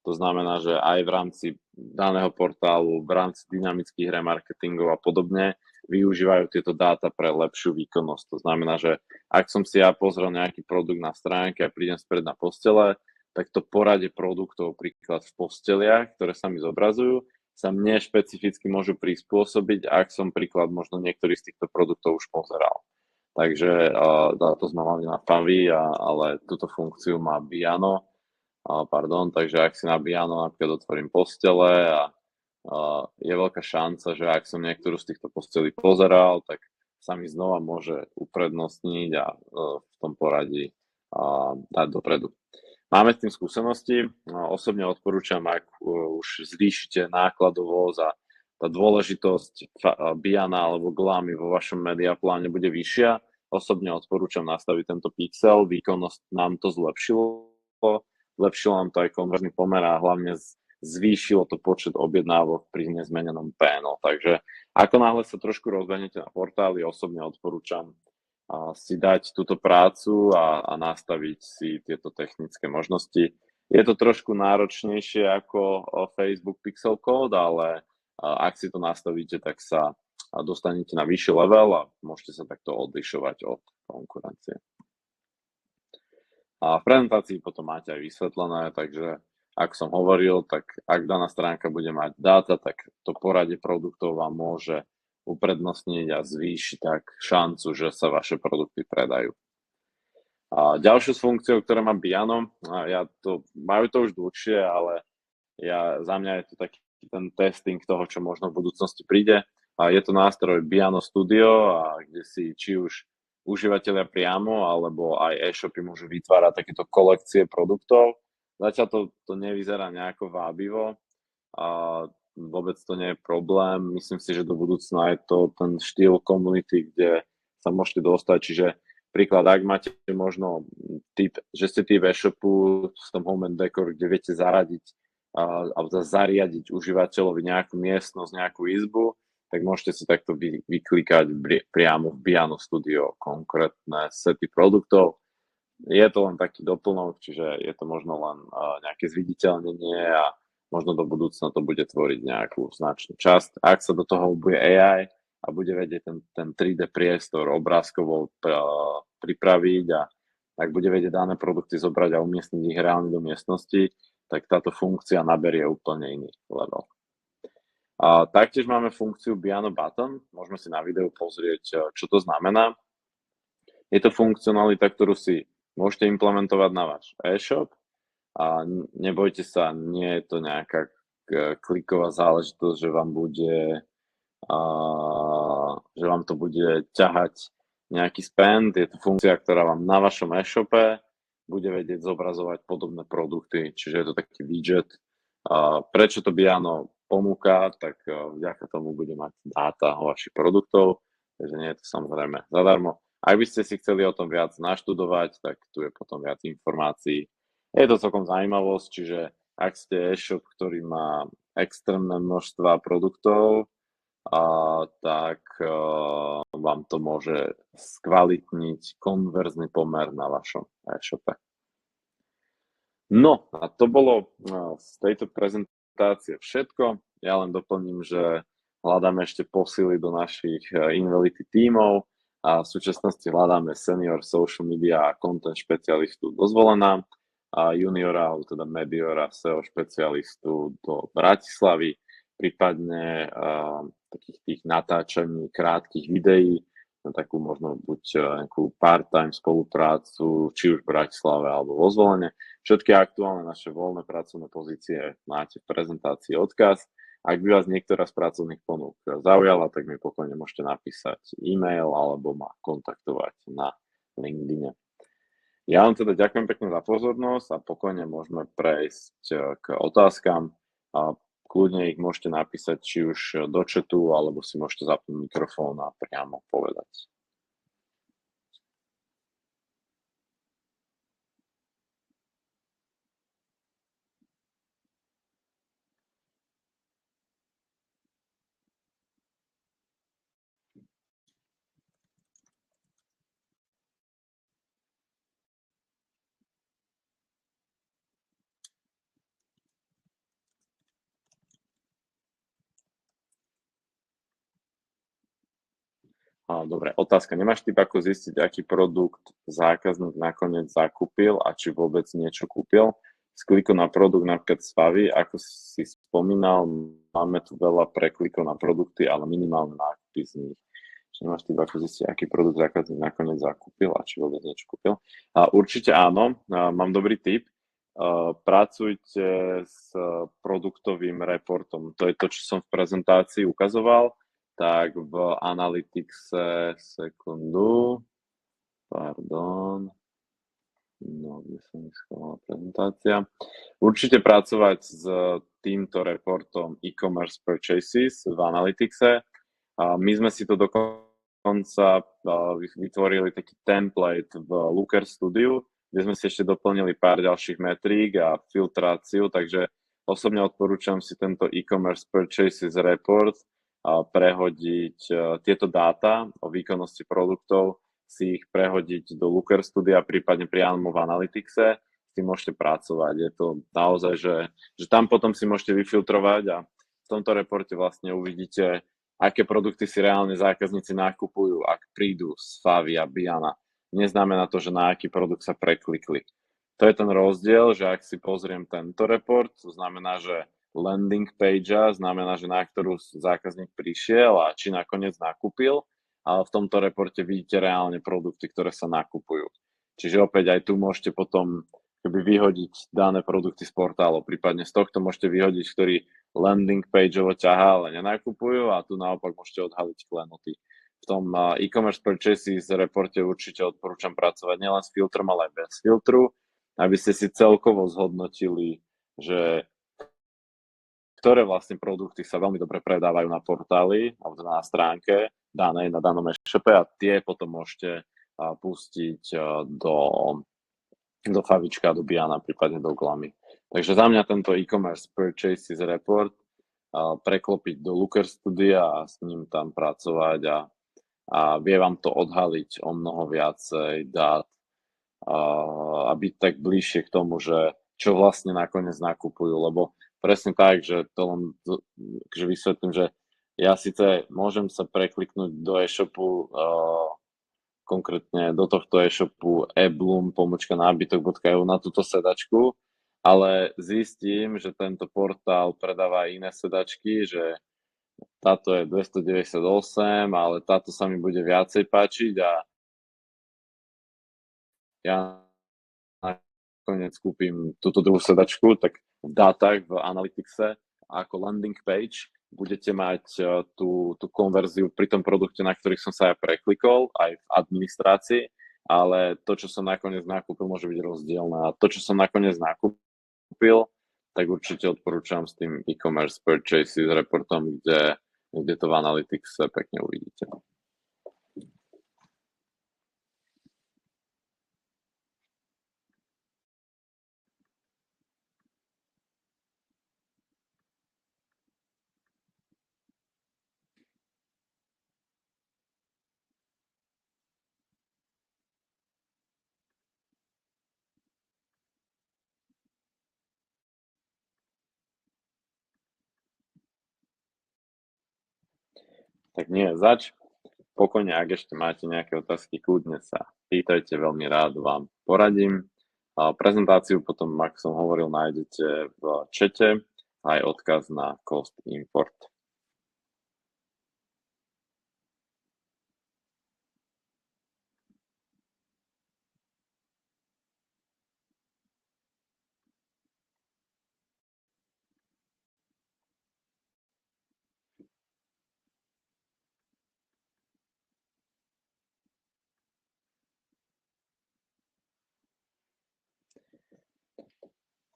To znamená, že aj v rámci daného portálu, v rámci dynamických remarketingov a podobne využívajú tieto dáta pre lepšiu výkonnosť. To znamená, že ak som si ja pozrel nejaký produkt na stránke a prídem späť na postele, tak to poradie produktov, príklad v posteliach, ktoré sa mi zobrazujú, sa mne špecificky môžu prispôsobiť, ak som príklad možno niektorý z týchto produktov už pozeral. Takže to sme mali na Favi, ale túto funkciu má Biano. Takže ak si na Biano napríklad otvorím postele a je veľká šanca, že ak som niektorú z týchto postelí pozeral, tak sa mi znova môže uprednostniť a v tom poradí dať dopredu. Máme s tým skúsenosti. Osobne odporúčam, ak už zvýšite nákladovosť a tá dôležitosť Biana alebo Glami vo vašom mediapláne bude vyššia. Osobne odporúčam nastaviť tento pixel. Výkonnosť nám to zlepšilo nám to aj konverzný pomer a hlavne zvýšilo to počet objednávok pri nezmenenom PNL. Takže ako náhle sa trošku rozbehnete na portáli, osobne odporúčam si dať túto prácu a nastaviť si tieto technické možnosti. Je to trošku náročnejšie ako Facebook Pixel Code, ale ak si to nastavíte, tak sa dostanete na vyšší level a môžete sa takto odlišovať od konkurencie. A v prezentácii potom máte aj vysvetlené, takže ako som hovoril, tak ak daná stránka bude mať dáta, tak to poradie produktov vám môže uprednostniť a zvýšiť tak šancu, že sa vaše produkty predajú. A ďalšiu z funkciou, ktorá má Biano, majú to už dlhšie, ale za mňa je to taký ten testing toho, čo možno v budúcnosti príde. A je to nástroj Biano Studio, kde si či už užívateľia priamo, alebo aj e-shopy môžu vytvárať takéto kolekcie produktov. Zatiaľ to nevyzerá nejako vábivo a vôbec to nie je problém. Myslím si, že do budúcna je to ten štýl komunity, kde sa môžete dostať. Čiže príklad, ak máte možno že ste typ e-shopu v tom home and decor, kde viete zariadiť užívateľovi nejakú miestnosť, nejakú izbu, tak môžete si takto vyklikať priamo v Biano Studio konkrétne sety produktov. Je to len taký doplnok, čiže je to možno len nejaké zviditeľnenie a možno do budúcna to bude tvoriť nejakú značnú časť. Ak sa do toho bude AI a bude vedieť ten 3D priestor obrázkovo pripraviť a ak bude vedieť dané produkty zobrať a umiestniť ich reálne do miestnosti, tak táto funkcia naberie úplne iný level. A taktiež máme funkciu Biano Button. Môžeme si na videu pozrieť, čo to znamená. Je to funkcionalita, ktorú si môžete implementovať na váš e-shop a nebojte sa, nie je to nejaká kliková záležitosť, že vám to bude ťahať nejaký spend. Je to funkcia, ktorá vám na vašom e-shope bude vedieť zobrazovať podobné produkty, čiže je to taký widget. Prečo to Biano ponúka, tak vďaka tomu bude mať dáta o vašich produktov, takže nie je to samozrejme zadarmo. Ak by ste si chceli o tom viac naštudovať, tak tu je potom viac informácií. Je to celkom zaujímavosť, čiže ak ste e-shop, ktorý má extrémne množstva produktov, tak vám to môže skvalitniť konverzný pomer na vašom e-shope. No, a to bolo z tejto prezentácie všetko. Ja len doplním, že hľadáme ešte posily do našich Invality tímov a v súčasnosti hľadáme senior social media a content špecialistu do Zvolena a juniora, alebo teda mediora SEO špecialistu do Bratislavy, prípadne takých tých natáčaní krátkych videí na takú možno buď nejakú part-time spoluprácu, či už v Bratislave alebo vo Zvolene. Všetky aktuálne naše voľné pracovné pozície máte v prezentácii odkaz. Ak by vás niektorá z pracovných ponúk zaujala, tak mi pokojne môžete napísať e-mail alebo ma kontaktovať na LinkedIne. Ja vám teda ďakujem pekne za pozornosť a pokojne môžeme prejsť k otázkam. A kľudne ich môžete napísať či už do chatu, alebo si môžete zapnúť mikrofón a priamo povedať. Dobre, otázka. Nemáš typ, ako zistiť, aký produkt zákazník nakoniec zakúpil a či vôbec niečo kúpil? Z kliku na produkt napríklad z Favy, ako si spomínal, máme tu veľa preklikov na produkty, ale minimálne nákupy z nich. Či nemáš typ, ako zistiť, aký produkt zákazník nakoniec zakúpil a či vôbec niečo kúpil? Určite áno, mám dobrý tip. Pracujte s produktovým reportom. To je to, čo som v prezentácii ukazoval. Tak v Analyticse, sekundu, pardon, no, kde sa mi schovala prezentácia. Určite pracovať s týmto reportom e-commerce purchases v Analyticse. My sme si to dokonca vytvorili taký template v Looker Studio, kde sme si ešte doplnili pár ďalších metrík a filtráciu, takže osobne odporúčam si tento e-commerce purchases report prehodiť tieto dáta o výkonnosti produktov, si ich prehodiť do Looker Studia, prípadne priamo v Analyticse, s tým môžete pracovať. Je to naozaj, že tam potom si môžete vyfiltrovať a v tomto reporte vlastne uvidíte, aké produkty si reálne zákazníci nakupujú, ak prídu z Favy a Biana. Neznamená to, že na aký produkt sa preklikli. To je ten rozdiel, že ak si pozriem tento report, to znamená, že landing page znamená, že na ktorú zákazník prišiel a či nakoniec nakúpil, ale v tomto reporte vidíte reálne produkty, ktoré sa nakupujú. Čiže opäť aj tu môžete potom vyhodiť dané produkty z portálu, prípadne z tohto môžete vyhodiť, ktorý landing pageovo ťahá, ale nenakupujú a tu naopak môžete odhaliť klenoty. V tom e-commerce purchases reporte určite odporúčam pracovať nielen s filtrom, ale aj bez filtru, aby ste si celkovo zhodnotili, že ktoré vlastne produkty sa veľmi dobre predávajú na portáli alebo na stránke danej, na danom e-shope a tie potom môžete pustiť do Favička, do Biana, prípadne do Glamy. Takže za mňa tento e-commerce purchases report preklopiť do Looker Studia a s ním tam pracovať a vie vám to odhaliť o mnoho viacej dát a byť tak bližšie k tomu, že čo vlastne nakoniec nakupujú, lebo presne tak, že to len že vysvetlím, že ja síce môžem sa prekliknúť do e-shopu, konkrétne do tohto e-shopu eblum.nabytok.eu na túto sedačku, ale zistím, že tento portál predáva iné sedačky, že táto je 298, ale táto sa mi bude viacej páčiť a ja nakoniec kúpim túto druhú sedačku, tak v dátach v Analyticse ako landing page budete mať tú konverziu pri tom produkte, na ktorých som sa ja preklikol, aj v administrácii, ale to, čo som nakoniec nakúpil, môže byť rozdielne. A to, čo som nakoniec nakúpil, tak určite odporúčam s tým e-commerce purchases reportom, kde to v Analyticse pekne uvidíte. Tak nie je zač. Pokojne, ak ešte máte nejaké otázky, kľudne sa pýtajte, veľmi rád vám poradím. A prezentáciu potom, ako som hovoril, nájdete v čete, aj odkaz na Cost Import.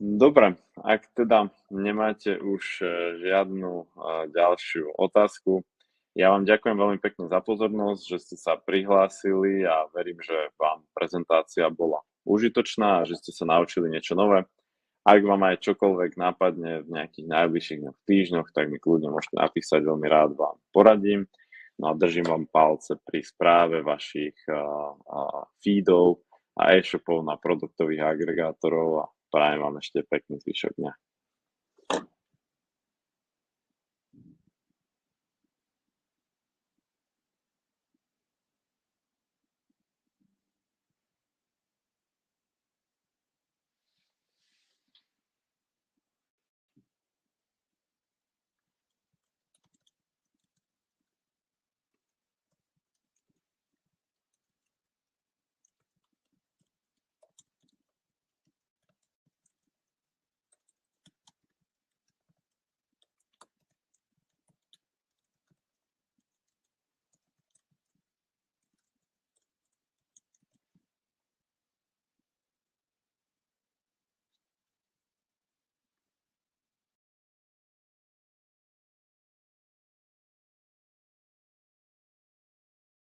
Dobre, ak teda nemáte už žiadnu ďalšiu otázku, ja vám ďakujem veľmi pekne za pozornosť, že ste sa prihlásili a verím, že vám prezentácia bola užitočná a že ste sa naučili niečo nové. Ak vám aj čokoľvek nápadne v nejakých najbližších týždňoch, tak mi kľudne môžete napísať, veľmi rád vám poradím. No a držím vám palce pri správe vašich feedov a e-shopov na produktových agregátorov a prajem vám ešte pekný zvyšok dňa.